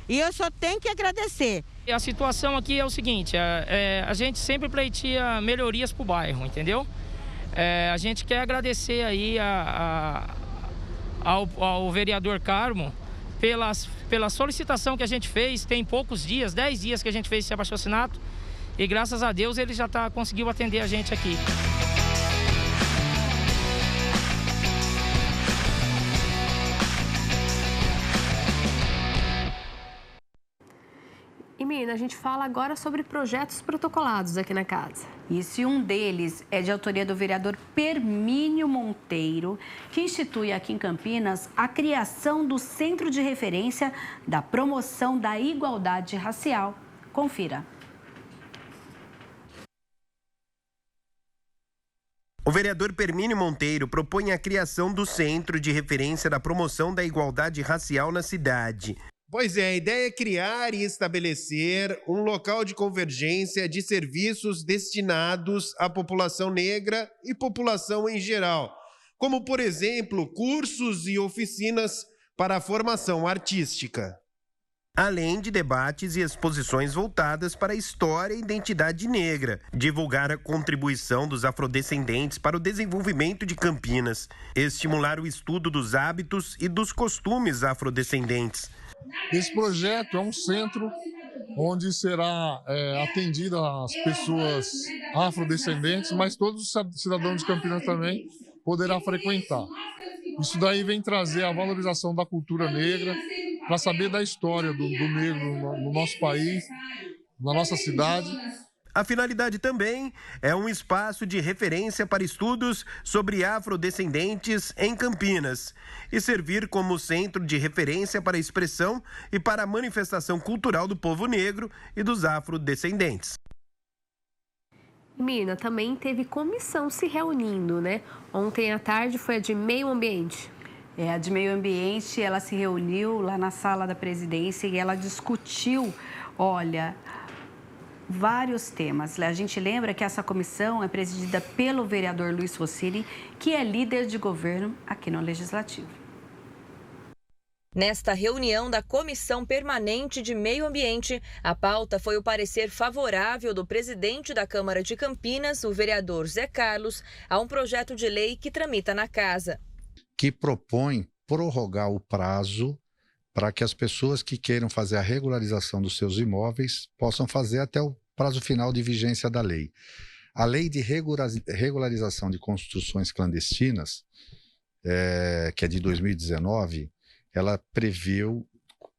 [SPEAKER 11] E eu só tenho que agradecer.
[SPEAKER 8] A situação aqui é o seguinte, a gente sempre pleiteia melhorias para o bairro, entendeu? A gente quer agradecer aí ao vereador Carmo pela solicitação que a gente fez. Tem poucos dias, 10 dias que a gente fez esse abaixo-assinato. E graças a Deus ele já conseguiu atender a gente aqui.
[SPEAKER 1] E, menina, a gente fala agora sobre projetos protocolados aqui na casa.
[SPEAKER 6] Isso, e um deles é de autoria do vereador Permínio Monteiro, que institui aqui em Campinas a criação do Centro de Referência da Promoção da Igualdade Racial. Confira.
[SPEAKER 12] O vereador Permínio Monteiro propõe a criação do Centro de Referência da Promoção da Igualdade Racial na cidade.
[SPEAKER 4] Pois é, a ideia é criar e estabelecer um local de convergência de serviços destinados à população negra e população em geral, como, por exemplo, cursos e oficinas para a formação artística.
[SPEAKER 12] Além de debates e exposições voltadas para a história e identidade negra, divulgar a contribuição dos afrodescendentes para o desenvolvimento de Campinas, estimular o estudo dos hábitos e dos costumes afrodescendentes.
[SPEAKER 3] Esse projeto é um centro onde será atendida as pessoas afrodescendentes, mas todos os cidadãos de Campinas também poderá frequentar. Isso daí vem trazer a valorização da cultura negra, para saber da história do negro no nosso país, na nossa cidade.
[SPEAKER 12] A finalidade também é um espaço de referência para estudos sobre afrodescendentes em Campinas e servir como centro de referência para a expressão e para a manifestação cultural do povo negro e dos afrodescendentes.
[SPEAKER 1] Mina, também teve comissão se reunindo, né? Ontem à tarde foi a de Meio Ambiente.
[SPEAKER 6] A de Meio Ambiente, ela se reuniu lá na sala da presidência e ela discutiu, vários temas. A gente lembra que essa comissão é presidida pelo vereador Luiz Rossini, que é líder de governo aqui no Legislativo.
[SPEAKER 13] Nesta reunião da Comissão Permanente de Meio Ambiente, a pauta foi o parecer favorável do presidente da Câmara de Campinas, o vereador Zé Carlos, a um projeto de lei que tramita na casa.
[SPEAKER 14] Que propõe prorrogar o prazo para que as pessoas que queiram fazer a regularização dos seus imóveis possam fazer até o prazo final de vigência da lei. A lei de regularização de construções clandestinas, que é de 2019, ela previu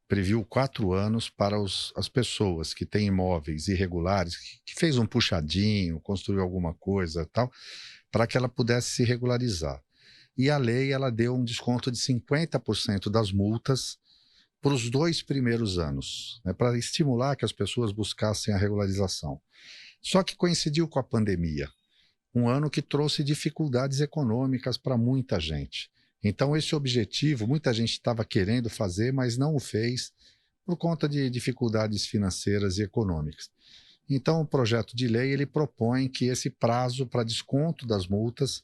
[SPEAKER 14] previu 4 anos para as pessoas que têm imóveis irregulares, que fez um puxadinho, construiu alguma coisa tal, para que ela pudesse se regularizar. E a lei ela deu um desconto de 50% das multas para os 2 primeiros anos, né, para estimular que as pessoas buscassem a regularização. Só que coincidiu com a pandemia, um ano que trouxe dificuldades econômicas para muita gente. Então, esse objetivo, muita gente estava querendo fazer, mas não o fez por conta de dificuldades financeiras e econômicas. Então, o projeto de lei ele propõe que esse prazo para desconto das multas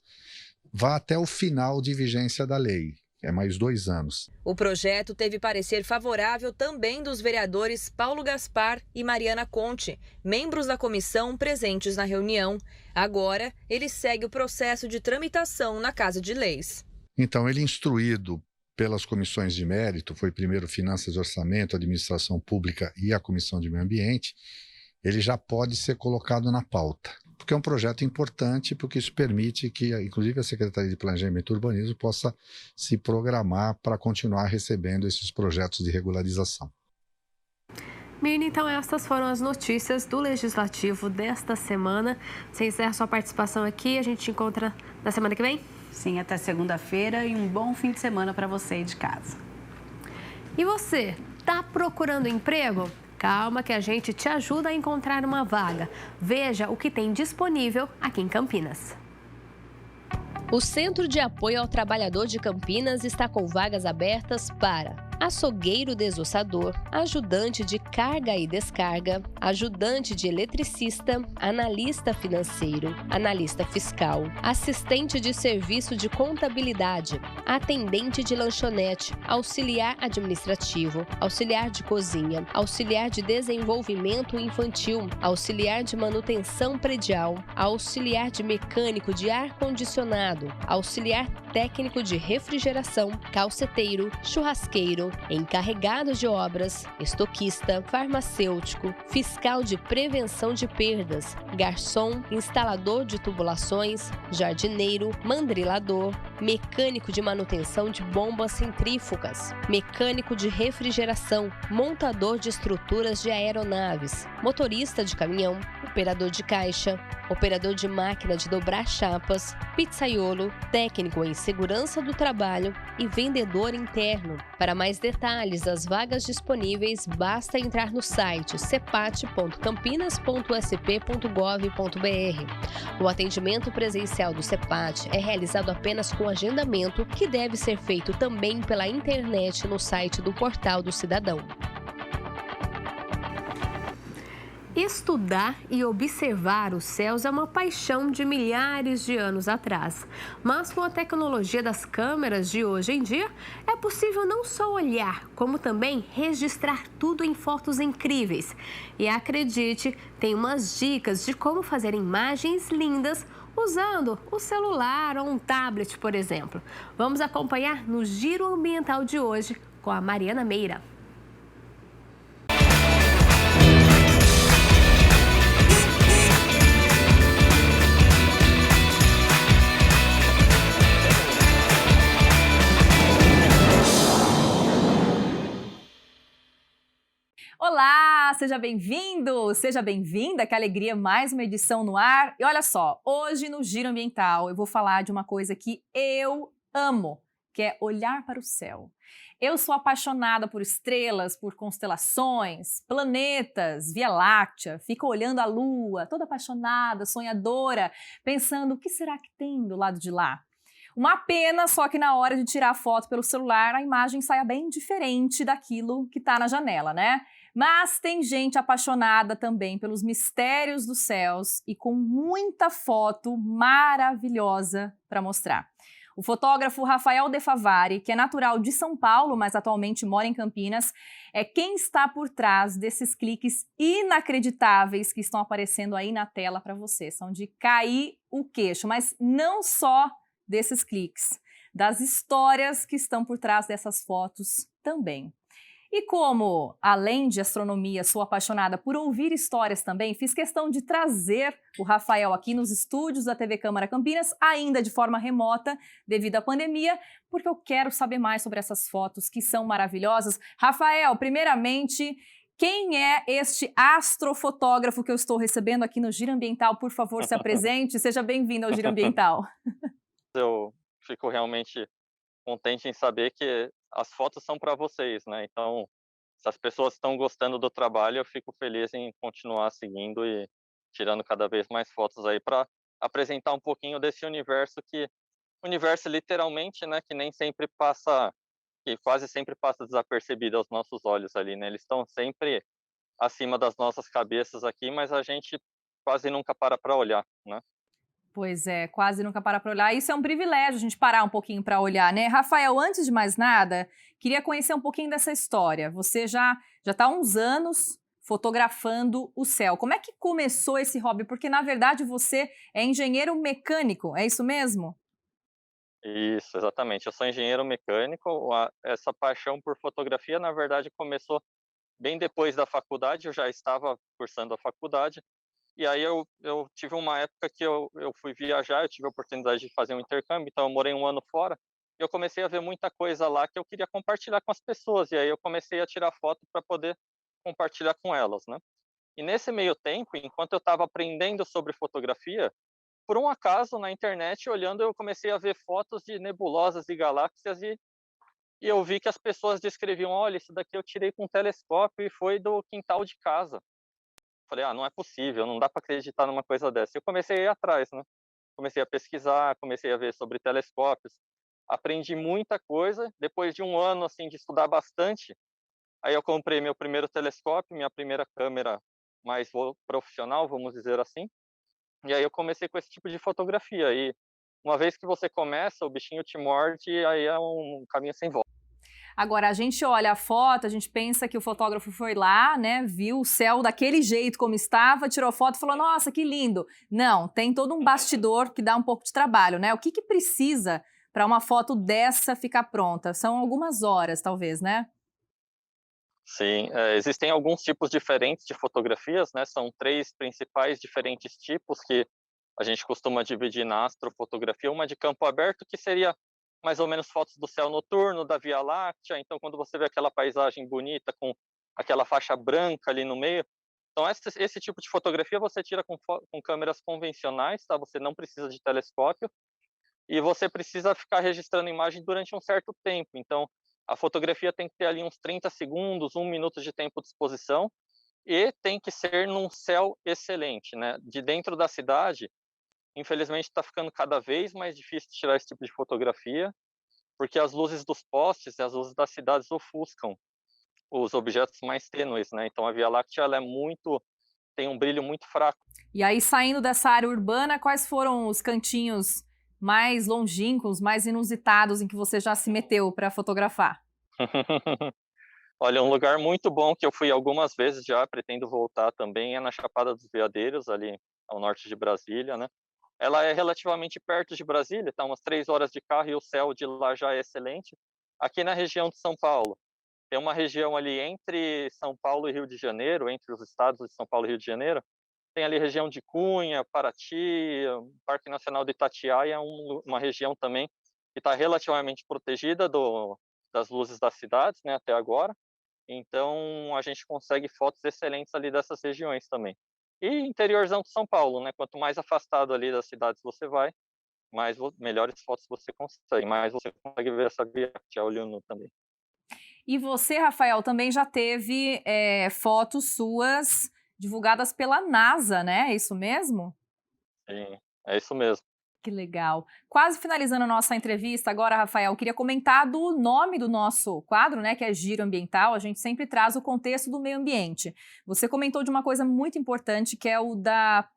[SPEAKER 14] vá até o final de vigência da lei, é mais 2 anos.
[SPEAKER 13] O projeto teve parecer favorável também dos vereadores Paulo Gaspar e Mariana Conte, membros da comissão presentes na reunião. Agora, ele segue o processo de tramitação na Casa de Leis.
[SPEAKER 14] Então, ele instruído pelas comissões de mérito, foi primeiro Finanças e Orçamento, Administração Pública e a Comissão de Meio Ambiente, ele já pode ser colocado na pauta. Porque é um projeto importante, porque isso permite que, inclusive, a Secretaria de Planejamento e Urbanismo possa se programar para continuar recebendo esses projetos de regularização.
[SPEAKER 1] Mirna, então essas foram as notícias do Legislativo desta semana. Você encerra sua participação aqui, a gente te encontra na semana que vem?
[SPEAKER 6] Sim, até segunda-feira e um bom fim de semana para você aí de casa.
[SPEAKER 1] E você, tá procurando emprego? Calma que a gente te ajuda a encontrar uma vaga. Veja o que tem disponível aqui em Campinas.
[SPEAKER 15] O Centro de Apoio ao Trabalhador de Campinas está com vagas abertas para açougueiro desossador, ajudante de carga e descarga, ajudante de eletricista, analista financeiro, analista fiscal, assistente de serviço de contabilidade, atendente de lanchonete, auxiliar administrativo, auxiliar de cozinha, auxiliar de desenvolvimento infantil, auxiliar de manutenção predial, auxiliar de mecânico de ar-condicionado, auxiliar técnico de refrigeração, calceteiro, churrasqueiro, encarregado de obras, estoquista, farmacêutico, fiscal de prevenção de perdas, garçom, instalador de tubulações, jardineiro, mandrilador, mecânico de manutenção de bombas centrífugas, mecânico de refrigeração, montador de estruturas de aeronaves, motorista de caminhão, operador de caixa, operador de máquina de dobrar chapas, pizzaiolo, técnico em segurança do trabalho e vendedor interno. Para mais detalhes das vagas disponíveis, basta entrar no site cepat.campinas.sp.gov.br. O atendimento presencial do CEPAT é realizado apenas com agendamento, que deve ser feito também pela internet no site do Portal do Cidadão.
[SPEAKER 1] Estudar e observar os céus é uma paixão de milhares de anos atrás. Mas com a tecnologia das câmeras de hoje em dia, é possível não só olhar, como também registrar tudo em fotos incríveis. E acredite, tem umas dicas de como fazer imagens lindas usando o celular ou um tablet, por exemplo. Vamos acompanhar no Giro Ambiental de hoje com a Mariana Meira.
[SPEAKER 16] Olá, seja bem-vindo, seja bem-vinda, que alegria, mais uma edição no ar. E olha só, hoje no Giro Ambiental eu vou falar de uma coisa que eu amo, que é olhar para o céu. Eu sou apaixonada por estrelas, por constelações, planetas, Via Láctea, fico olhando a Lua, toda apaixonada, sonhadora, pensando o que será que tem do lado de lá. Uma pena, só que na hora de tirar a foto pelo celular, a imagem saia bem diferente daquilo que está na janela, né? Mas tem gente apaixonada também pelos mistérios dos céus e com muita foto maravilhosa para mostrar. O fotógrafo Rafael De Favari, que é natural de São Paulo, mas atualmente mora em Campinas, é quem está por trás desses cliques inacreditáveis que estão aparecendo aí na tela para você. São de cair o queixo, mas não só desses cliques, das histórias que estão por trás dessas fotos também. E como, além de astronomia, sou apaixonada por ouvir histórias também, fiz questão de trazer o Rafael aqui nos estúdios da TV Câmara Campinas, ainda de forma remota, devido à pandemia, porque eu quero saber mais sobre essas fotos que são maravilhosas. Rafael, primeiramente, quem é este astrofotógrafo que eu estou recebendo aqui no Giro Ambiental? Por favor, se apresente. Seja bem-vindo ao Giro Ambiental.
[SPEAKER 17] Eu fico realmente contente em saber que as fotos são para vocês, né? Então, se as pessoas estão gostando do trabalho, eu fico feliz em continuar seguindo e tirando cada vez mais fotos aí para apresentar um pouquinho desse universo literalmente, né, que nem sempre passa, que quase sempre passa desapercebido aos nossos olhos ali, né? Eles estão sempre acima das nossas cabeças aqui, mas a gente quase nunca para olhar, né?
[SPEAKER 16] Pois é, quase nunca para olhar. Isso é um privilégio, a gente parar um pouquinho para olhar, né? Rafael, antes de mais nada, queria conhecer um pouquinho dessa história. Você já está há uns anos fotografando o céu. Como é que começou esse hobby? Porque, na verdade, você é engenheiro mecânico, é isso mesmo?
[SPEAKER 17] Isso, exatamente. Eu sou engenheiro mecânico. Essa paixão por fotografia, na verdade, começou bem depois da faculdade. Eu já estava cursando a faculdade. E aí eu tive uma época que eu fui viajar, eu tive a oportunidade de fazer um intercâmbio, então eu morei um ano fora, e eu comecei a ver muita coisa lá que eu queria compartilhar com as pessoas, e aí eu comecei a tirar foto para poder compartilhar com elas, né? E nesse meio tempo, enquanto eu estava aprendendo sobre fotografia, por um acaso, na internet, olhando, eu comecei a ver fotos de nebulosas e galáxias, e eu vi que as pessoas descreviam, olha, isso daqui eu tirei com um telescópio e foi do quintal de casa. Falei, não é possível, não dá para acreditar numa coisa dessa. Eu comecei a ir atrás, né? Comecei a pesquisar, comecei a ver sobre telescópios, aprendi muita coisa. Depois de um ano assim de estudar bastante, aí eu comprei meu primeiro telescópio, minha primeira câmera mais profissional, vamos dizer assim. E aí eu comecei com esse tipo de fotografia. E uma vez que você começa, o bichinho te morde, e aí é um caminho sem volta.
[SPEAKER 16] Agora, a gente olha a foto, a gente pensa que o fotógrafo foi lá, né, viu o céu daquele jeito como estava, tirou foto e falou, nossa, que lindo. Não, tem todo um bastidor que dá um pouco de trabalho, né? O que precisa para uma foto dessa ficar pronta? São algumas horas, talvez, né?
[SPEAKER 17] Sim, existem alguns tipos diferentes de fotografias, né? São 3 principais diferentes tipos que a gente costuma dividir na astrofotografia. Uma de campo aberto, que seria mais ou menos fotos do céu noturno, da Via Láctea. Então, quando você vê aquela paisagem bonita com aquela faixa branca ali no meio, então esse tipo de fotografia você tira com câmeras convencionais, tá? Você não precisa de telescópio e você precisa ficar registrando a imagem durante um certo tempo. Então, a fotografia tem que ter ali uns 30 segundos, 1 minuto de tempo de exposição e tem que ser num céu excelente, né? De dentro da cidade, infelizmente está ficando cada vez mais difícil de tirar esse tipo de fotografia, porque as luzes dos postes e as luzes das cidades ofuscam os objetos mais tênues, né? Então a Via Láctea ela tem um brilho muito fraco.
[SPEAKER 16] E aí, saindo dessa área urbana, quais foram os cantinhos mais longínquos, mais inusitados em que você já se meteu para fotografar?
[SPEAKER 17] Olha, um lugar muito bom que eu fui algumas vezes já, pretendo voltar também, é na Chapada dos Veadeiros, ali ao norte de Brasília, né? Ela é relativamente perto de Brasília, está umas 3 horas de carro e o céu de lá já é excelente. Aqui na região de São Paulo, tem uma região ali entre São Paulo e Rio de Janeiro, entre os estados de São Paulo e Rio de Janeiro, tem ali região de Cunha, Paraty, Parque Nacional de Itatiaia, uma região também que está relativamente protegida das luzes das cidades, né, até agora. Então, a gente consegue fotos excelentes ali dessas regiões também. E interiorzão de São Paulo, né? Quanto mais afastado ali das cidades você vai, melhores fotos você consegue, mais você consegue ver essa Via Láctea olhando também.
[SPEAKER 16] E você, Rafael, também já teve fotos suas divulgadas pela NASA, né? É isso mesmo?
[SPEAKER 17] Sim, é isso mesmo.
[SPEAKER 16] Que legal. Quase finalizando a nossa entrevista agora, Rafael, queria comentar do nome do nosso quadro, né, que é Giro Ambiental. A gente sempre traz o contexto do meio ambiente. Você comentou de uma coisa muito importante, que é o da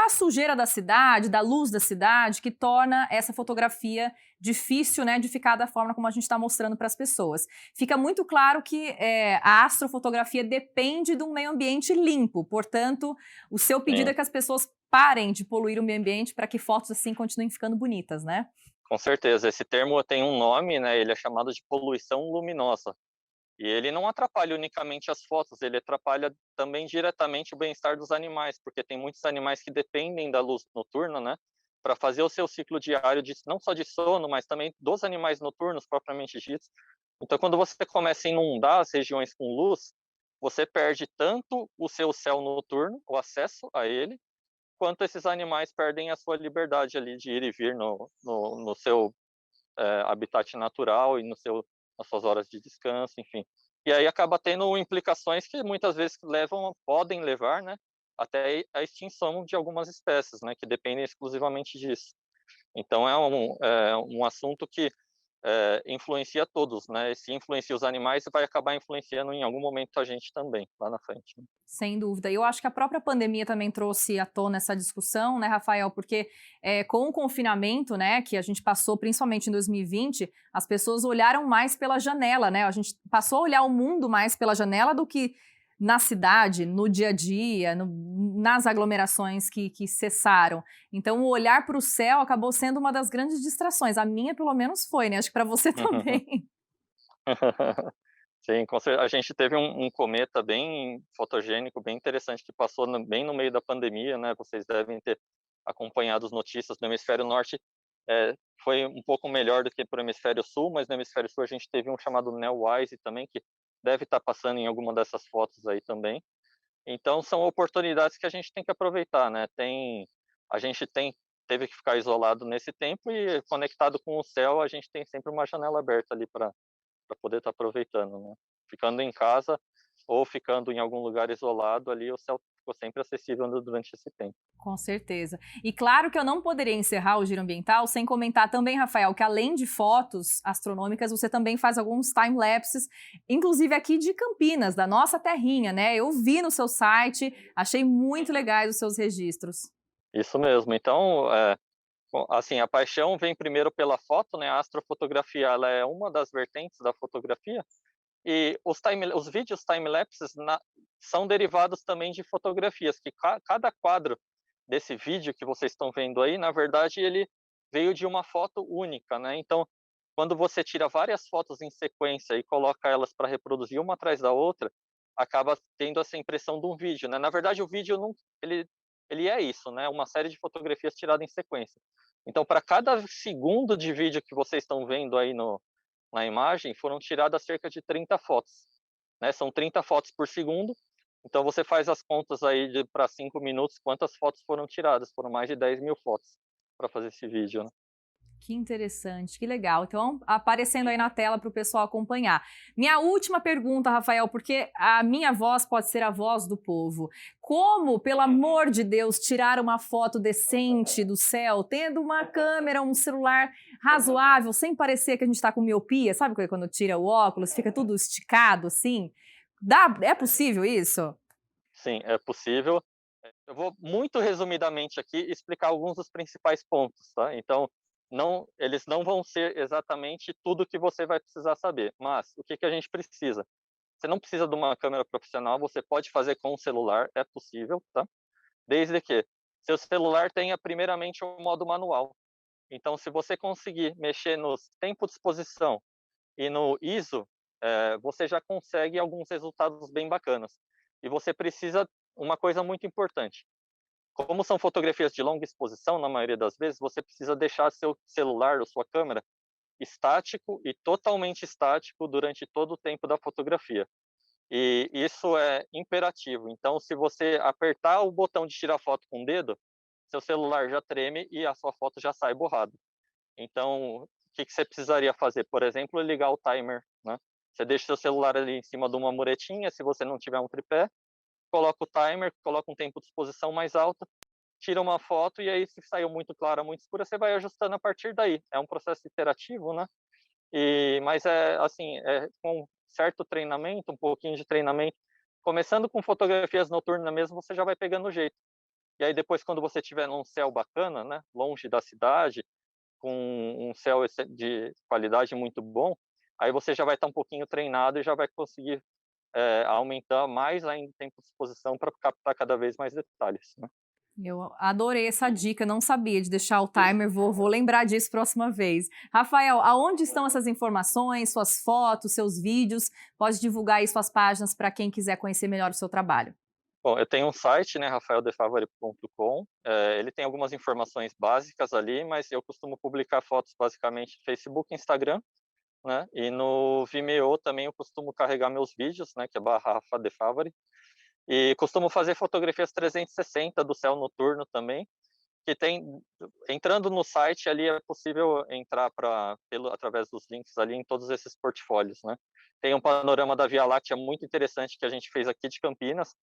[SPEAKER 16] sujeira da cidade, da luz da cidade, que torna essa fotografia difícil, né, de ficar da forma como a gente está mostrando para as pessoas. Fica muito claro que a astrofotografia depende de um meio ambiente limpo. Portanto, o seu pedido é que as pessoas parem de poluir o meio ambiente para que fotos assim continuem ficando bonitas, né?
[SPEAKER 17] Com certeza. Esse termo tem um nome, né? Ele é chamado de poluição luminosa. E ele não atrapalha unicamente as fotos, ele atrapalha também diretamente o bem-estar dos animais, porque tem muitos animais que dependem da luz noturna, né, para fazer o seu ciclo diário, não só de sono, mas também dos animais noturnos propriamente ditos. Então, quando você começa a inundar as regiões com luz, você perde tanto o seu céu noturno, o acesso a ele, quanto esses animais perdem a sua liberdade ali de ir e vir no seu habitat natural e nas suas horas de descanso, enfim. E aí acaba tendo implicações que muitas vezes podem levar, né, até a extinção de algumas espécies, né, que dependem exclusivamente disso. Então é um assunto que influencia todos, né? E se influencia os animais, vai acabar influenciando em algum momento a gente também, lá na frente. Né?
[SPEAKER 16] Sem dúvida. E eu acho que a própria pandemia também trouxe à tona essa discussão, né, Rafael? Porque com o confinamento, né, que a gente passou principalmente em 2020, as pessoas olharam mais pela janela, né? A gente passou a olhar o mundo mais pela janela do que na cidade, no dia a dia, nas aglomerações que cessaram. Então, o olhar para o céu acabou sendo uma das grandes distrações. A minha, pelo menos, foi, né? Acho que para você também.
[SPEAKER 17] Sim, a gente teve um cometa bem fotogênico, bem interessante, que passou bem no meio da pandemia, né? Vocês devem ter acompanhado as notícias do hemisfério norte. Foi um pouco melhor do que para o hemisfério sul, mas no hemisfério sul a gente teve um chamado Neowise também, que deve estar passando em alguma dessas fotos aí também. Então, são oportunidades que a gente tem que aproveitar, né? A gente teve que ficar isolado nesse tempo e conectado com o céu, a gente tem sempre uma janela aberta ali para poder estar aproveitando, né? Ficando em casa ou ficando em algum lugar isolado ali, o céu ficou sempre acessível durante esse tempo.
[SPEAKER 16] Com certeza. E claro que eu não poderia encerrar o Giro Ambiental sem comentar também, Rafael, que além de fotos astronômicas, você também faz alguns time-lapses, inclusive aqui de Campinas, da nossa terrinha, né? Eu vi no seu site, achei muito legais os seus registros.
[SPEAKER 17] Isso mesmo. Então, assim, a paixão vem primeiro pela foto, né? A astrofotografia, ela é uma das vertentes da fotografia. E os vídeos time-lapses são derivados também de fotografias, que cada quadro desse vídeo que vocês estão vendo aí, na verdade, ele veio de uma foto única, né? Então, quando você tira várias fotos em sequência e coloca elas para reproduzir uma atrás da outra, acaba tendo essa impressão de um vídeo, né? Na verdade, o vídeo ele é isso, né? Uma série de fotografias tiradas em sequência. Então, para cada segundo de vídeo que vocês estão vendo aí na imagem, foram tiradas cerca de 30 fotos, né? São 30 fotos por segundo. Então, você faz as contas aí para 5 minutos, quantas fotos foram tiradas. Foram mais de 10 mil fotos para fazer esse vídeo, né?
[SPEAKER 16] Que interessante, que legal. Então, aparecendo aí na tela para o pessoal acompanhar. Minha última pergunta, Rafael, porque a minha voz pode ser a voz do povo. Como, pelo amor de Deus, tirar uma foto decente do céu, tendo uma câmera, um celular razoável, sem parecer que a gente está com miopia? Sabe quando tira o óculos, fica tudo esticado assim? É possível isso?
[SPEAKER 17] Sim, é possível. Eu vou muito resumidamente aqui explicar alguns dos principais pontos, tá? Então, eles não vão ser exatamente tudo que você vai precisar saber, mas o que a gente precisa? Você não precisa de uma câmera profissional, você pode fazer com o celular, é possível, tá? Desde que seu celular tenha primeiramente um modo manual. Então, se você conseguir mexer no tempo de exposição e no ISO, você já consegue alguns resultados bem bacanas. E você precisa, uma coisa muito importante, como são fotografias de longa exposição, na maioria das vezes, você precisa deixar seu celular ou sua câmera estático e totalmente estático durante todo o tempo da fotografia. E isso é imperativo. Então, se você apertar o botão de tirar foto com o dedo, seu celular já treme e a sua foto já sai borrada. Então, o que você precisaria fazer? Por exemplo, ligar o timer, né? Você deixa seu celular ali em cima de uma muretinha, se você não tiver um tripé, coloca o timer, coloca um tempo de exposição mais alto, tira uma foto e aí se saiu muito clara, muito escura, você vai ajustando a partir daí. É um processo iterativo, né? Mas com certo treinamento, um pouquinho de treinamento, começando com fotografias noturnas mesmo, você já vai pegando o jeito. E aí depois, quando você tiver num céu bacana, né, longe da cidade, com um céu de qualidade muito bom, aí você já vai estar um pouquinho treinado e já vai conseguir aumentar mais ainda o tempo de exposição para captar cada vez mais detalhes, né?
[SPEAKER 16] Eu adorei essa dica, não sabia de deixar o timer, vou lembrar disso próxima vez. Rafael, aonde estão essas informações, suas fotos, seus vídeos? Pode divulgar aí suas páginas para quem quiser conhecer melhor o seu trabalho.
[SPEAKER 17] Bom, eu tenho um site, né, rafaeldefavori.com. Ele tem algumas informações básicas ali, mas eu costumo publicar fotos basicamente no Facebook, Instagram, né? E no Vimeo também eu costumo carregar meus vídeos, né, que é /RafaDeFavari. E costumo fazer fotografias 360 do céu noturno também, que tem, entrando no site ali é possível entrar através dos links ali em todos esses portfólios, né? Tem um panorama da Via Láctea muito interessante que a gente fez aqui de Campinas,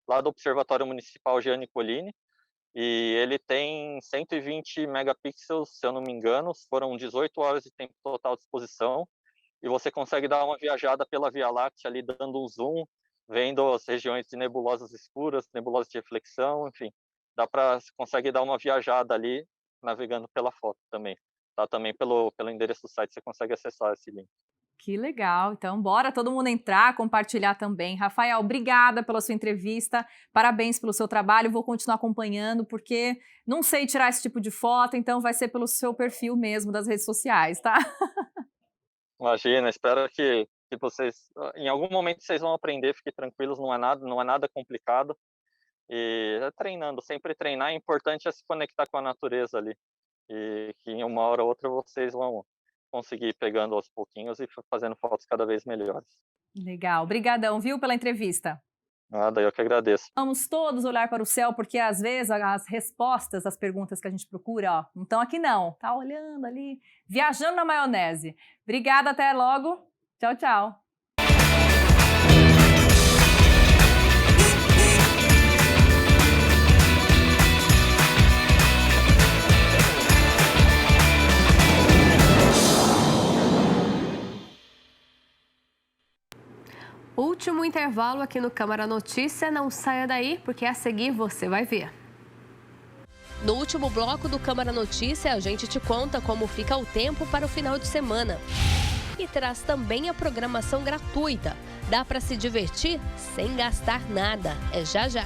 [SPEAKER 17] lá do Observatório Municipal Gianni Collini, e ele tem 120 megapixels, se eu não me engano, foram 18 horas de tempo total de exposição, e você consegue dar uma viajada pela Via Láctea ali, dando um zoom, vendo as regiões de nebulosas escuras, nebulosas de reflexão, enfim, você consegue dar uma viajada ali, navegando pela foto também. Tá? Também pelo endereço do site você consegue acessar esse link.
[SPEAKER 16] Que legal, então bora todo mundo entrar, compartilhar também. Rafael, obrigada pela sua entrevista, parabéns pelo seu trabalho, vou continuar acompanhando, porque não sei tirar esse tipo de foto, então vai ser pelo seu perfil mesmo das redes sociais, tá?
[SPEAKER 17] Imagina, espero que vocês, em algum momento vocês vão aprender, fiquem tranquilos, não é nada complicado. E treinando, sempre treinar, é importante se conectar com a natureza ali. E que em uma hora ou outra vocês vão conseguir ir pegando aos pouquinhos e fazendo fotos cada vez melhores.
[SPEAKER 16] Legal, brigadão, viu, pela entrevista.
[SPEAKER 17] Nada, eu que agradeço.
[SPEAKER 16] Vamos todos olhar para o céu, porque às vezes as respostas às perguntas que a gente procura, ó, não estão aqui não, tá olhando ali, viajando na maionese. Obrigada, até logo. Tchau, tchau.
[SPEAKER 1] Último intervalo aqui no Câmara Notícia, não saia daí, porque a seguir você vai ver.
[SPEAKER 15] No último bloco do Câmara Notícia, a gente te conta como fica o tempo para o final de semana. E traz também a programação gratuita. Dá para se divertir sem gastar nada. É já já.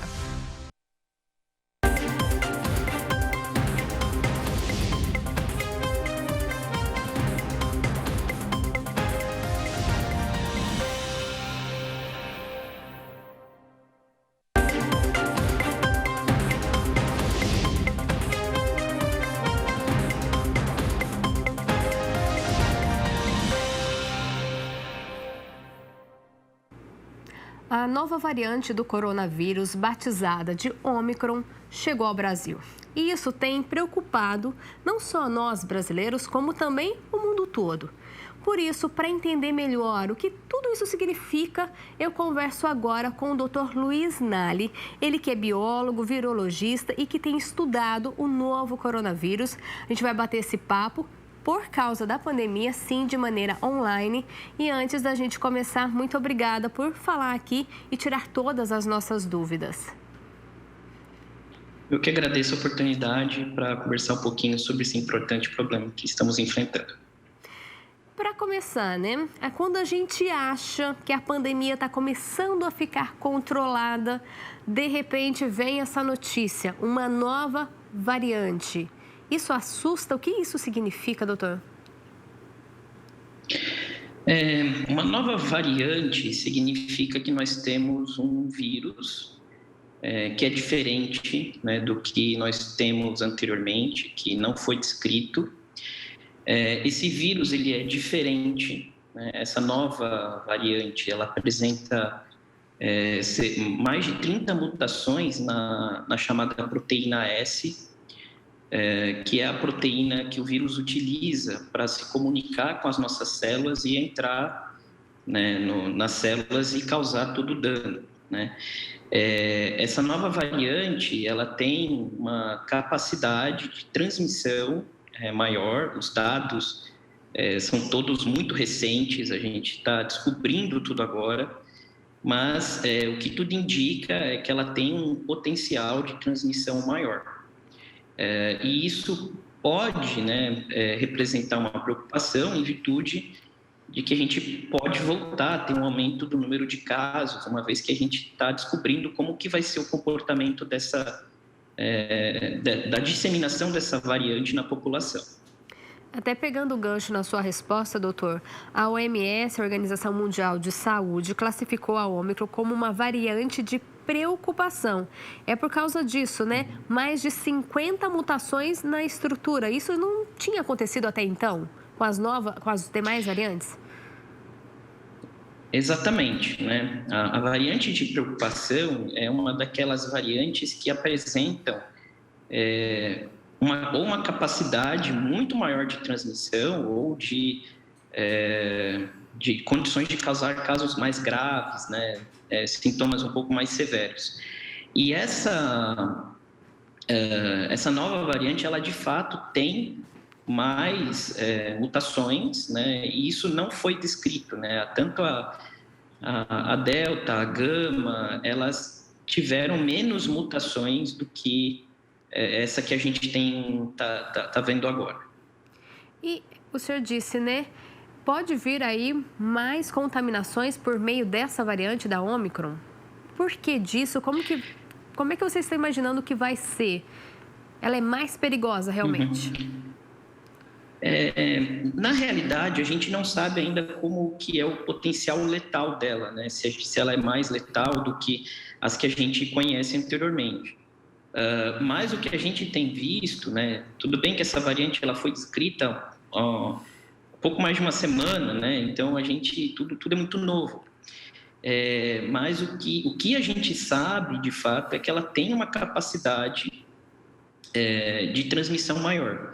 [SPEAKER 1] A nova variante do coronavírus, batizada de Ômicron, chegou ao Brasil. E isso tem preocupado não só nós brasileiros, como também o mundo todo. Por isso, para entender melhor o que tudo isso significa, eu converso agora com o Dr. Luiz Nali, ele que é biólogo, virologista e que tem estudado o novo coronavírus. A gente vai bater esse papo por causa da pandemia, sim, de maneira online. E antes da gente começar, muito obrigada por falar aqui e tirar todas as nossas dúvidas.
[SPEAKER 18] Eu que agradeço a oportunidade para conversar um pouquinho sobre esse importante problema que estamos enfrentando.
[SPEAKER 1] Para começar, né? Quando a gente acha que a pandemia está começando a ficar controlada, de repente vem essa notícia, uma nova variante. Isso assusta? O que isso significa, doutor?
[SPEAKER 18] Uma nova variante significa que nós temos um vírus que é diferente, né, do que nós temos anteriormente, que não foi descrito. Esse vírus ele é diferente, né? Essa nova variante ela apresenta mais de 30 mutações na chamada proteína S, que é a proteína que o vírus utiliza para se comunicar com as nossas células e entrar, né, nas células e causar todo o dano, né? Essa nova variante ela tem uma capacidade de transmissão maior, os dados são todos muito recentes, a gente está descobrindo tudo agora, mas o que tudo indica é que ela tem um potencial de transmissão maior. E isso pode, né, representar uma preocupação em virtude de que a gente pode voltar a ter um aumento do número de casos, uma vez que a gente está descobrindo como que vai ser o comportamento dessa da disseminação dessa variante na população.
[SPEAKER 1] Até pegando o gancho na sua resposta, doutor, a OMS, a Organização Mundial de Saúde, classificou a Ômicron como uma variante de preocupação. É por causa disso, né? Mais de 50 mutações na estrutura. Isso não tinha acontecido até então, com as demais variantes?
[SPEAKER 18] Exatamente, né? A variante de preocupação é uma daquelas variantes que apresentam uma capacidade muito maior de transmissão ou de condições de causar casos mais graves, né? Sintomas um pouco mais severos. E essa nova variante, ela de fato tem mais mutações, né? E isso não foi descrito, né? Tanto a Delta, a Gama, elas tiveram menos mutações do que essa que a gente tá vendo agora. E
[SPEAKER 1] o senhor disse, né? Pode vir aí mais contaminações por meio dessa variante da Ômicron? Por que disso? Como é que você está imaginando que vai ser? Ela é mais perigosa realmente?
[SPEAKER 18] Na realidade, a gente não sabe ainda como que é o potencial letal dela, né? Se ela é mais letal do que as que a gente conhece anteriormente. Mas o que a gente tem visto, né? Tudo bem que essa variante ela foi descrita pouco mais de uma semana, né? Então tudo é muito novo. Mas o que a gente sabe, de fato, é que ela tem uma capacidade de transmissão maior.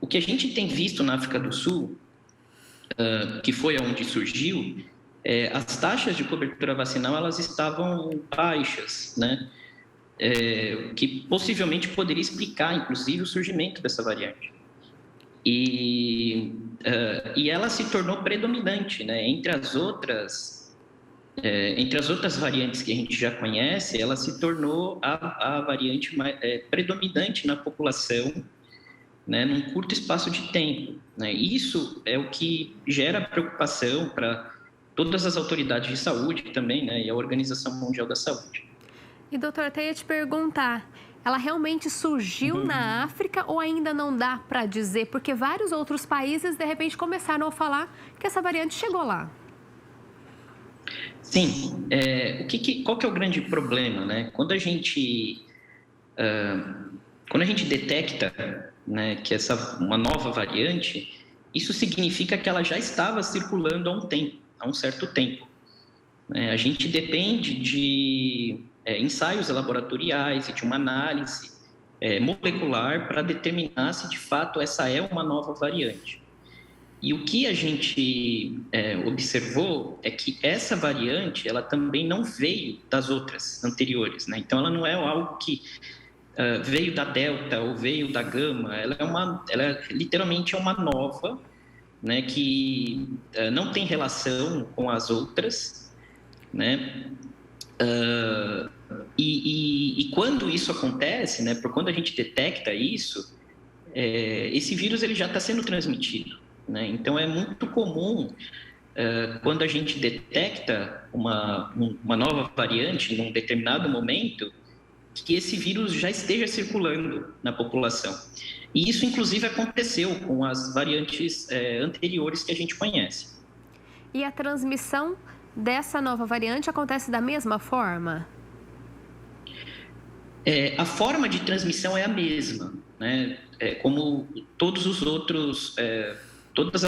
[SPEAKER 18] O que a gente tem visto na África do Sul, que foi onde surgiu, as taxas de cobertura vacinal elas estavam baixas, né? Que possivelmente poderia explicar, inclusive, o surgimento dessa variante. E ela se tornou predominante, né? Entre as outras variantes que a gente já conhece, ela se tornou a variante predominante na população, né? Num curto espaço de tempo, né? Isso é o que gera preocupação para todas as autoridades de saúde também, né? E a Organização Mundial da Saúde.
[SPEAKER 1] E, doutor, até ia te perguntar, ela realmente surgiu na África ou ainda não dá para dizer? Porque vários outros países, de repente, começaram a falar que essa variante chegou lá.
[SPEAKER 18] Sim. Qual que é o grande problema, né? Quando a gente detecta, né, que uma nova variante, isso significa que ela já estava circulando há um certo tempo. A gente depende de ensaios laboratoriais e de uma análise molecular para determinar se de fato essa é uma nova variante. E o que a gente observou é que essa variante ela também não veio das outras anteriores, né? Então ela não é algo que veio da Delta ou veio da Gama, ela literalmente é uma nova, né, que não tem relação com as outras, né? E quando isso acontece, né, quando a gente detecta isso, esse vírus ele já está sendo transmitido, né? Então é muito comum quando a gente detecta uma nova variante num determinado momento que esse vírus já esteja circulando na população. E isso inclusive aconteceu com as variantes anteriores que a gente conhece.
[SPEAKER 1] E a transmissão dessa nova variante acontece da mesma forma?
[SPEAKER 18] A forma de transmissão é a mesma, né? Como todas as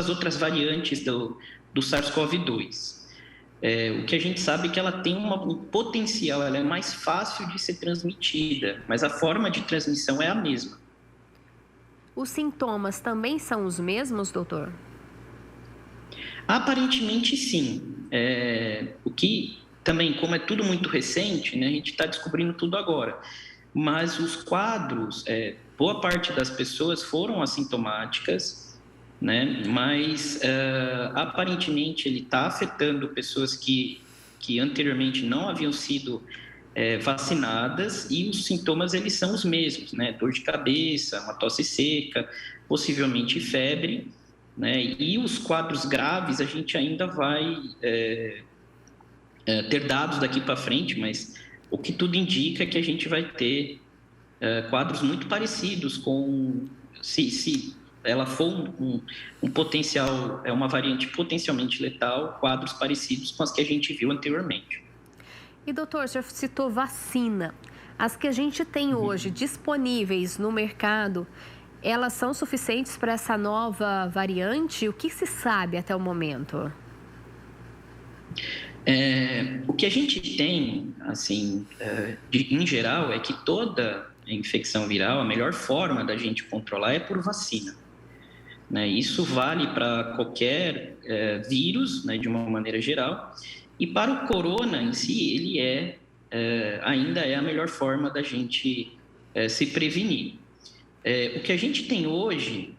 [SPEAKER 18] outras variantes do SARS-CoV-2. O que a gente sabe é que ela tem um potencial, ela é mais fácil de ser transmitida, mas a forma de transmissão é a mesma.
[SPEAKER 1] Os sintomas também são os mesmos, doutor?
[SPEAKER 18] Aparentemente, sim. O que também, como é tudo muito recente, né, a gente está descobrindo tudo agora. Mas os quadros, boa parte das pessoas foram assintomáticas, né? Mas aparentemente ele está afetando pessoas que anteriormente não haviam sido vacinadas, e os sintomas eles são os mesmos, né? Dor de cabeça, uma tosse seca, possivelmente febre, né? E os quadros graves a gente ainda vai ter dados daqui para frente, mas o que tudo indica é que a gente vai ter quadros muito parecidos com... Se ela for um potencial, uma variante potencialmente letal, quadros parecidos com as que a gente viu anteriormente.
[SPEAKER 1] E, doutor, o senhor citou vacina. As que a gente tem hoje disponíveis no mercado, elas são suficientes para essa nova variante? O que se sabe até o momento?
[SPEAKER 18] O que a gente tem, assim, em geral, é que toda infecção viral, a melhor forma da gente controlar é por vacina. Né? Isso vale para qualquer vírus, né, de uma maneira geral, e para o corona em si, ele ainda é a melhor forma da gente se prevenir. O que a gente tem hoje,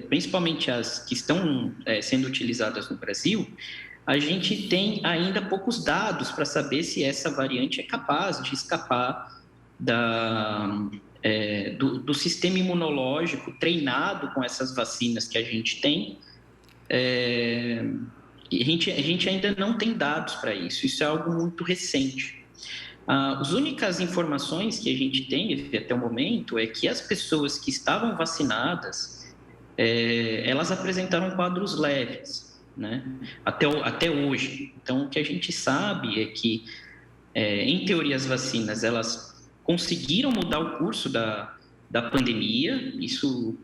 [SPEAKER 18] principalmente as que estão sendo utilizadas no Brasil, a gente tem ainda poucos dados para saber se essa variante é capaz de escapar do sistema imunológico treinado com essas vacinas que a gente tem. A gente ainda não tem dados para isso. Isso é algo muito recente. As únicas informações que a gente tem até o momento é que as pessoas que estavam vacinadas, elas apresentaram quadros leves, né? Até hoje. Então, o que a gente sabe é que, em teoria, as vacinas, elas conseguiram mudar o curso da pandemia. Isso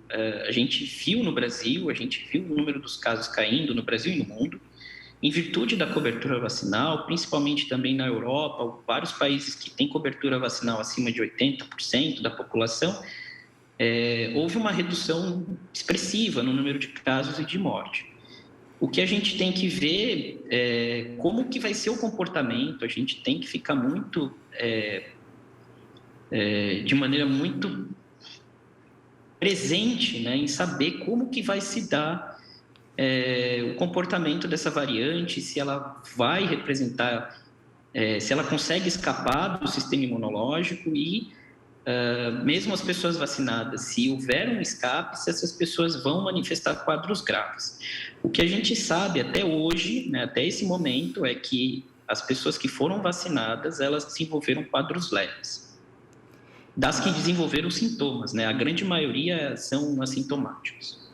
[SPEAKER 18] a gente viu no Brasil, a gente viu o número dos casos caindo no Brasil e no mundo, em virtude da cobertura vacinal, principalmente também na Europa, vários países que têm cobertura vacinal acima de 80% da população, houve uma redução expressiva no número de casos e de morte. O que a gente tem que ver é como que vai ser o comportamento. A gente tem que ficar muito, de maneira muito presente, né, em saber como que vai se dar o comportamento dessa variante, se ela vai representar, se ela consegue escapar do sistema imunológico e, mesmo as pessoas vacinadas, se houver um escape, se essas pessoas vão manifestar quadros graves. O que a gente sabe até hoje, né, até esse momento, é que as pessoas que foram vacinadas, elas desenvolveram quadros leves. Das que desenvolveram sintomas, né, a grande maioria são assintomáticos.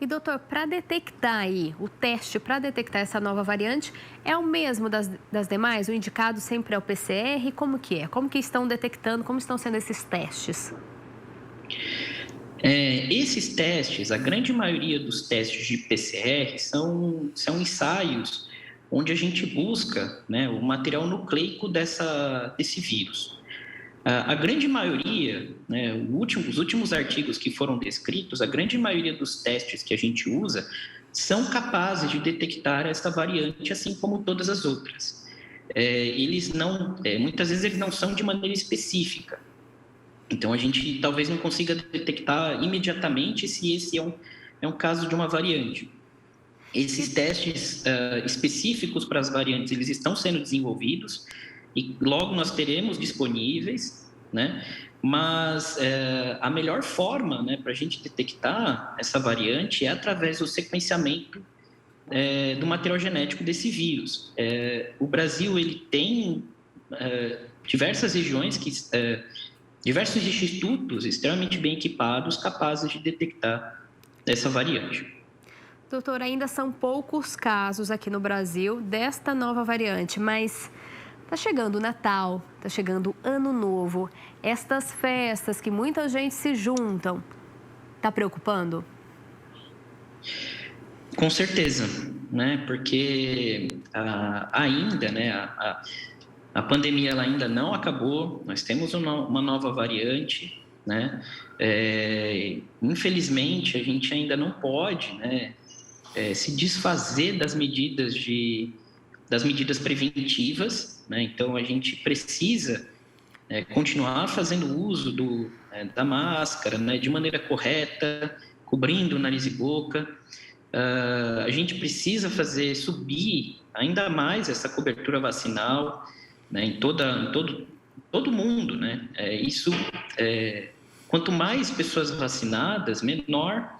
[SPEAKER 1] E, doutor, para detectar aí, o teste para detectar essa nova variante é o mesmo das demais? O indicado sempre é o PCR? Como que é? Como que estão detectando? Como estão sendo esses testes?
[SPEAKER 18] Esses testes, a grande maioria dos testes de PCR são ensaios onde a gente busca, né, o material nucleico desse vírus. A grande maioria, né, os últimos artigos que foram descritos, a grande maioria dos testes que a gente usa são capazes de detectar essa variante, assim como todas as outras. Muitas vezes eles não são de maneira específica. Então, a gente talvez não consiga detectar imediatamente se esse é um caso de uma variante. Esses testes específicos para as variantes, eles estão sendo desenvolvidos e logo nós teremos disponíveis, né? Mas a melhor forma, né, para a gente detectar essa variante é através do sequenciamento do material genético desse vírus. O Brasil ele tem diversas regiões diversos institutos extremamente bem equipados, capazes de detectar essa variante.
[SPEAKER 1] Doutor, ainda são poucos casos aqui no Brasil desta nova variante, mas está chegando o Natal, está chegando o Ano Novo. Estas festas que muita gente se juntam, está preocupando?
[SPEAKER 18] Com certeza, né? Porque ainda, né, a pandemia ela ainda não acabou, nós temos uma nova variante, né? Infelizmente, a gente ainda não pode, né, se desfazer das medidas preventivas, né? Então, a gente precisa continuar fazendo uso da máscara, né, de maneira correta, cobrindo o nariz e boca. A gente precisa fazer subir ainda mais essa cobertura vacinal, né, em todo mundo, né? Quanto mais pessoas vacinadas, menor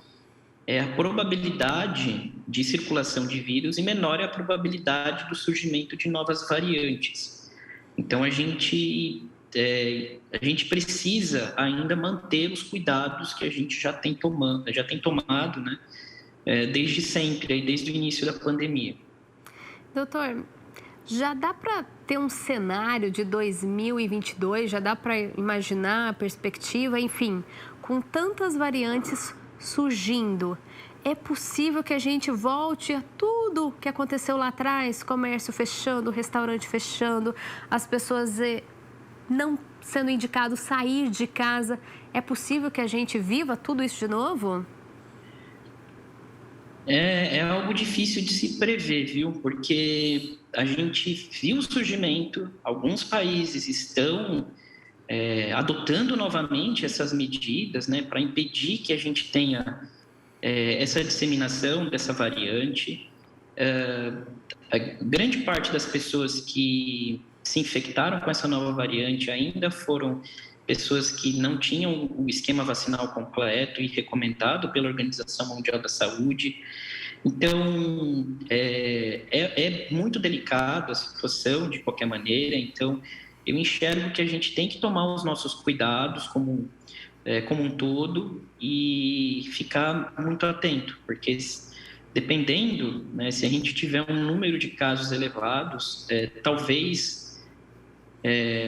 [SPEAKER 18] é a probabilidade de circulação de vírus e menor é a probabilidade do surgimento de novas variantes. Então, a gente a gente precisa ainda manter os cuidados que a gente já tem tomado, né, desde sempre, desde o início da pandemia.
[SPEAKER 1] Doutor, já dá para ter um cenário de 2022? Já dá para imaginar a perspectiva? Enfim, com tantas variantes surgindo, é possível que a gente volte a tudo que aconteceu lá atrás? Comércio fechando, restaurante fechando, as pessoas não sendo indicadas sair de casa. É possível que a gente viva tudo isso de novo?
[SPEAKER 18] É algo difícil de se prever, viu? Porque a gente viu o surgimento, alguns países estão adotando novamente essas medidas, né, para impedir que a gente tenha essa disseminação dessa variante. A grande parte das pessoas que se infectaram com essa nova variante ainda foram pessoas que não tinham o esquema vacinal completo e recomendado pela Organização Mundial da Saúde. Então, é muito delicado a situação, de qualquer maneira. Então, eu enxergo que a gente tem que tomar os nossos cuidados como um todo e ficar muito atento, porque dependendo, né, se a gente tiver um número de casos elevados, talvez...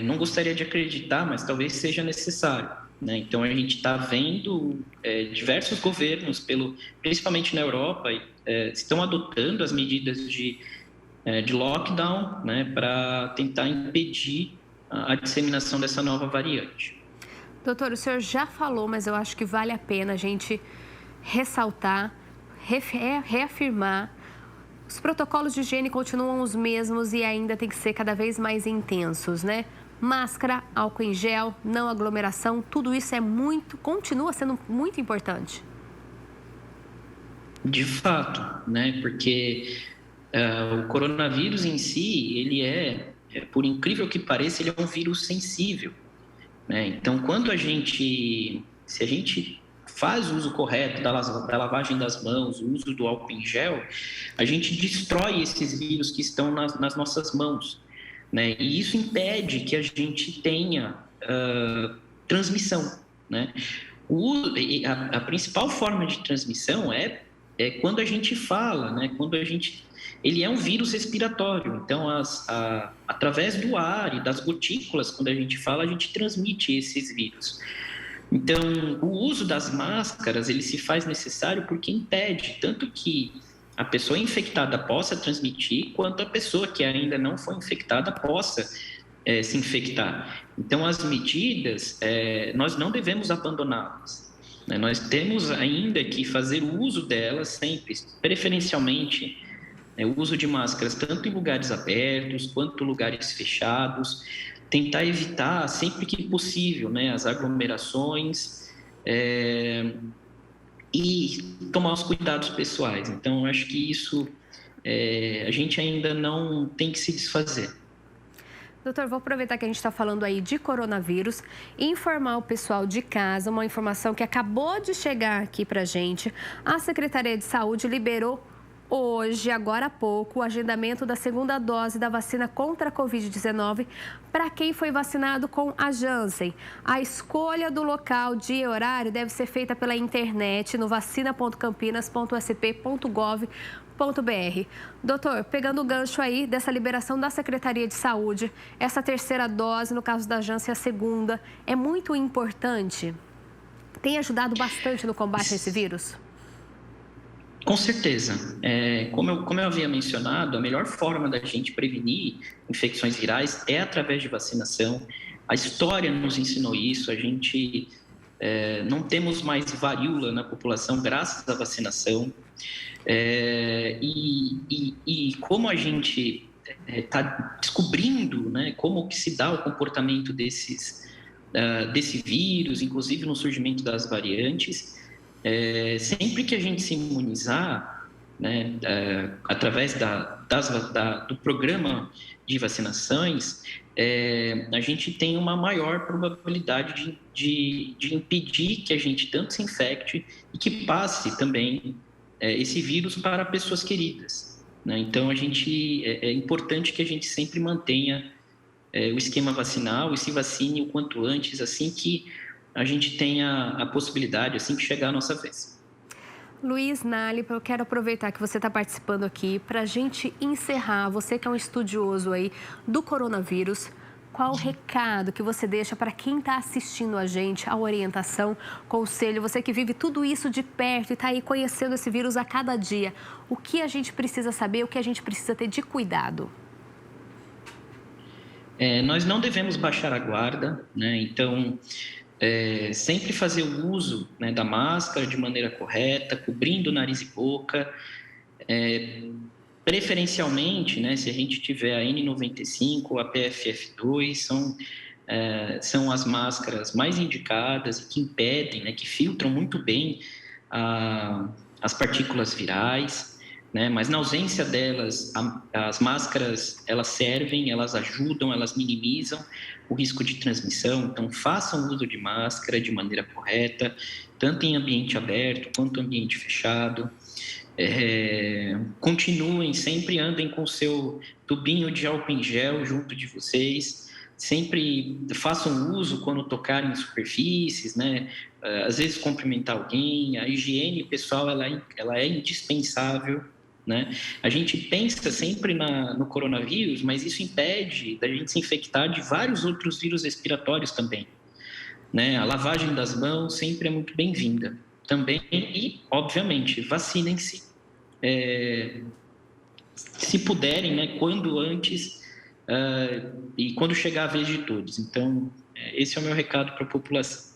[SPEAKER 18] não gostaria de acreditar, mas talvez seja necessário, né? Então, a gente está vendo diversos governos, principalmente na Europa, estão adotando as medidas de lockdown, né, para tentar impedir a disseminação dessa nova variante.
[SPEAKER 1] Doutor, o senhor já falou, mas eu acho que vale a pena a gente ressaltar, reafirmar. Os protocolos de higiene continuam os mesmos e ainda tem que ser cada vez mais intensos, né? Máscara, álcool em gel, não aglomeração, tudo isso continua sendo muito importante.
[SPEAKER 18] De fato, né? Porque o coronavírus em si, ele por incrível que pareça, ele é um vírus sensível, né? Então, se a gente faz o uso correto da lavagem das mãos, o uso do álcool em gel, a gente destrói esses vírus que estão nas nossas mãos, né? E isso impede que a gente tenha transmissão, né? A principal forma de transmissão é quando a gente fala, né? Ele é um vírus respiratório, então através do ar e das gotículas, quando a gente fala, a gente transmite esses vírus. Então, o uso das máscaras, ele se faz necessário porque impede tanto que a pessoa infectada possa transmitir, quanto a pessoa que ainda não foi infectada possa se infectar. Então, as medidas, nós não devemos abandoná-las, né? Nós temos ainda que fazer o uso delas sempre, preferencialmente, o uso de máscaras tanto em lugares abertos quanto lugares fechados, tentar evitar sempre que possível, né, as aglomerações e tomar os cuidados pessoais. Então, eu acho que isso a gente ainda não tem que se desfazer.
[SPEAKER 1] Doutor, vou aproveitar que a gente está falando aí de coronavírus e informar o pessoal de casa uma informação que acabou de chegar aqui para a gente. A Secretaria de Saúde liberou hoje, agora há pouco, o agendamento da segunda dose da vacina contra a Covid-19 para quem foi vacinado com a Janssen. A escolha do local, dia e horário deve ser feita pela internet no vacina.campinas.sp.gov.br. Doutor, pegando o gancho aí dessa liberação da Secretaria de Saúde, essa terceira dose, no caso da Janssen, a segunda, é muito importante? Tem ajudado bastante no combate a esse vírus?
[SPEAKER 18] Com certeza. Como eu havia mencionado, a melhor forma da gente prevenir infecções virais é através de vacinação. A história nos ensinou isso. A gente não temos mais varíola na população graças à vacinação. E como a gente está descobrindo, né, como que se dá o comportamento desse vírus, inclusive no surgimento das variantes, sempre que a gente se imunizar, né, através do programa de vacinações, a gente tem uma maior probabilidade de impedir que a gente tanto se infecte e que passe também esse vírus para pessoas queridas, né? Então, é importante que a gente sempre mantenha o esquema vacinal e se vacine o quanto antes, assim que a gente tenha a possibilidade, assim que chegar a nossa vez.
[SPEAKER 1] Luiz Nali, eu quero aproveitar que você está participando aqui para a gente encerrar. Você que é um estudioso aí do coronavírus, qual o recado que você deixa para quem está assistindo a gente, a orientação, conselho, você que vive tudo isso de perto e está aí conhecendo esse vírus a cada dia, o que a gente precisa saber, o que a gente precisa ter de cuidado?
[SPEAKER 18] Nós não devemos baixar a guarda, né? Então, sempre fazer o uso, né, da máscara de maneira correta, cobrindo nariz e boca, preferencialmente, né, se a gente tiver a N95 ou a PFF2, são as máscaras mais indicadas e que impedem, né, que filtram muito bem as partículas virais, né, mas na ausência delas, as máscaras, elas servem, elas ajudam, elas minimizam o risco de transmissão. Então, façam uso de máscara de maneira correta, tanto em ambiente aberto quanto ambiente fechado. Continuem, sempre andem com o seu tubinho de álcool em gel junto de vocês, sempre façam uso quando tocarem em superfícies, né? Às vezes cumprimentar alguém, a higiene pessoal ela é indispensável, né? A gente pensa sempre no coronavírus, mas isso impede da gente se infectar de vários outros vírus respiratórios também, né? A lavagem das mãos sempre é muito bem-vinda também e, obviamente, vacinem-se, se puderem, né, quando antes e quando chegar a vez de todos. Então, esse é o meu recado para a população.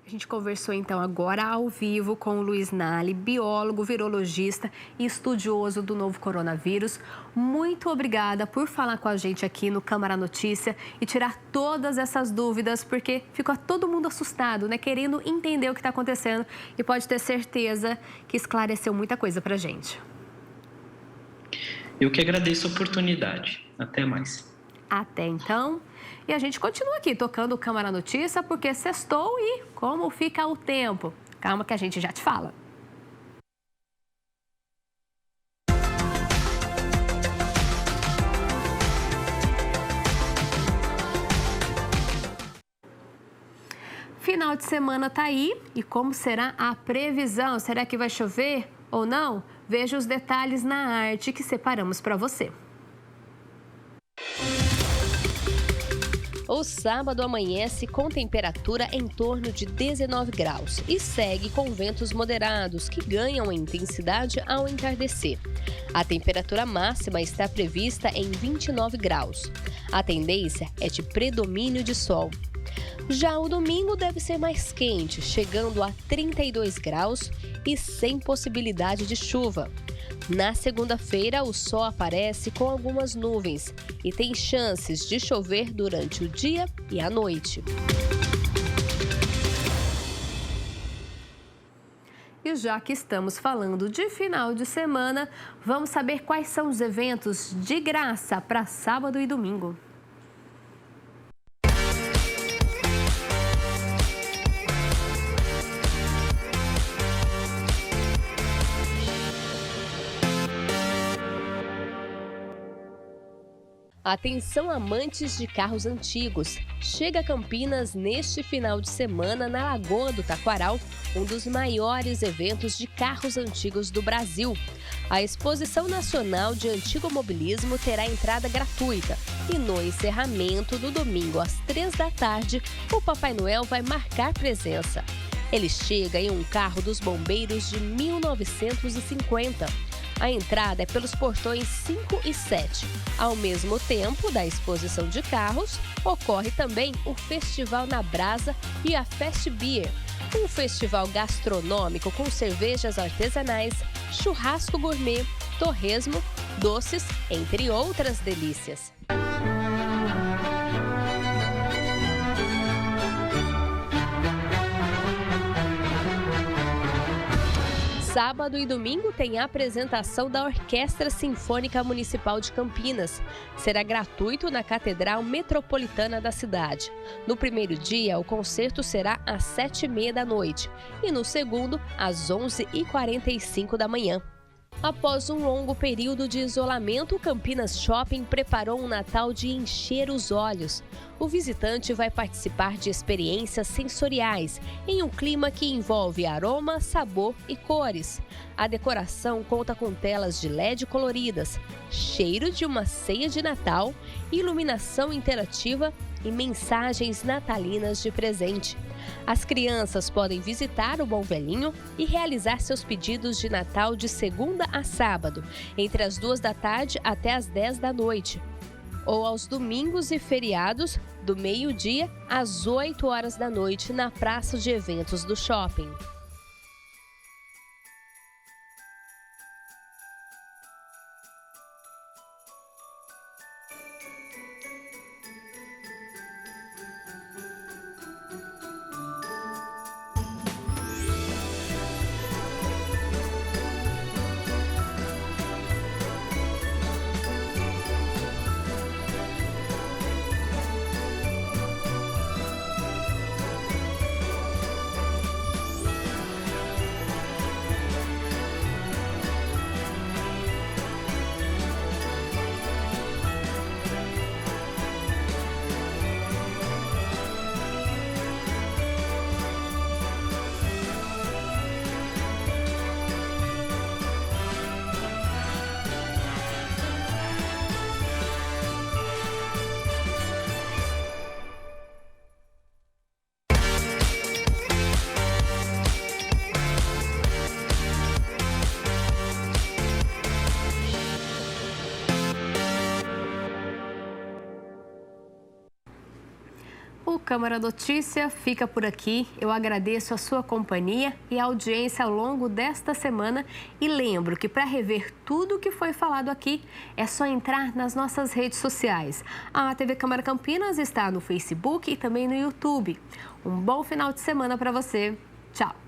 [SPEAKER 1] A gente conversou então agora ao vivo com o Luiz Nali, biólogo, virologista e estudioso do novo coronavírus. Muito obrigada por falar com a gente aqui no Câmara Notícia e tirar todas essas dúvidas, porque ficou todo mundo assustado, né? Querendo entender o que está acontecendo e pode ter certeza que esclareceu muita coisa pra gente.
[SPEAKER 18] Eu que agradeço a oportunidade. Até mais.
[SPEAKER 1] Até então. E a gente continua aqui tocando o Câmara Notícia, porque sextou e como fica o tempo? Calma que a gente já te fala. Final de semana tá aí e como será a previsão? Será que vai chover ou não? Veja os detalhes na arte que separamos para você.
[SPEAKER 15] O sábado amanhece com temperatura em torno de 19 graus e segue com ventos moderados que ganham em intensidade ao entardecer. A temperatura máxima está prevista em 29 graus. A tendência é de predomínio de sol. Já o domingo deve ser mais quente, chegando a 32 graus e sem possibilidade de chuva. Na segunda-feira, o sol aparece com algumas nuvens e tem chances de chover durante o dia e a noite.
[SPEAKER 1] E já que estamos falando de final de semana, vamos saber quais são os eventos de graça para sábado e domingo.
[SPEAKER 15] Atenção amantes de carros antigos! Chega a Campinas neste final de semana na Lagoa do Taquaral, um dos maiores eventos de carros antigos do Brasil. A Exposição Nacional de Antigomobilismo terá entrada gratuita e no encerramento do domingo às 3 da tarde, o Papai Noel vai marcar presença. Ele chega em um carro dos bombeiros de 1950. A entrada é pelos portões 5 e 7. Ao mesmo tempo da exposição de carros, ocorre também o Festival na Brasa e a Fest Beer, um festival gastronômico com cervejas artesanais, churrasco gourmet, torresmo, doces, entre outras delícias. Sábado e domingo tem a apresentação da Orquestra Sinfônica Municipal de Campinas. Será gratuito na Catedral Metropolitana da cidade. No primeiro dia, o concerto será às 7h30 da noite e no segundo, às 11h45 da manhã. Após um longo período de isolamento, o Campinas Shopping preparou um Natal de encher os olhos. O visitante vai participar de experiências sensoriais, em um clima que envolve aroma, sabor e cores. A decoração conta com telas de LED coloridas, cheiro de uma ceia de Natal, iluminação interativa e mensagens natalinas de presente. As crianças podem visitar o Bom Velhinho e realizar seus pedidos de Natal de segunda a sábado, entre as 2 da tarde até as 10 da noite. Ou aos domingos e feriados, do meio-dia às 8 horas da noite, na praça de eventos do shopping.
[SPEAKER 1] O Câmara Notícia fica por aqui. Eu agradeço a sua companhia e a audiência ao longo desta semana. E lembro que para rever tudo o que foi falado aqui, é só entrar nas nossas redes sociais. A TV Câmara Campinas está no Facebook e também no YouTube. Um bom final de semana para você. Tchau!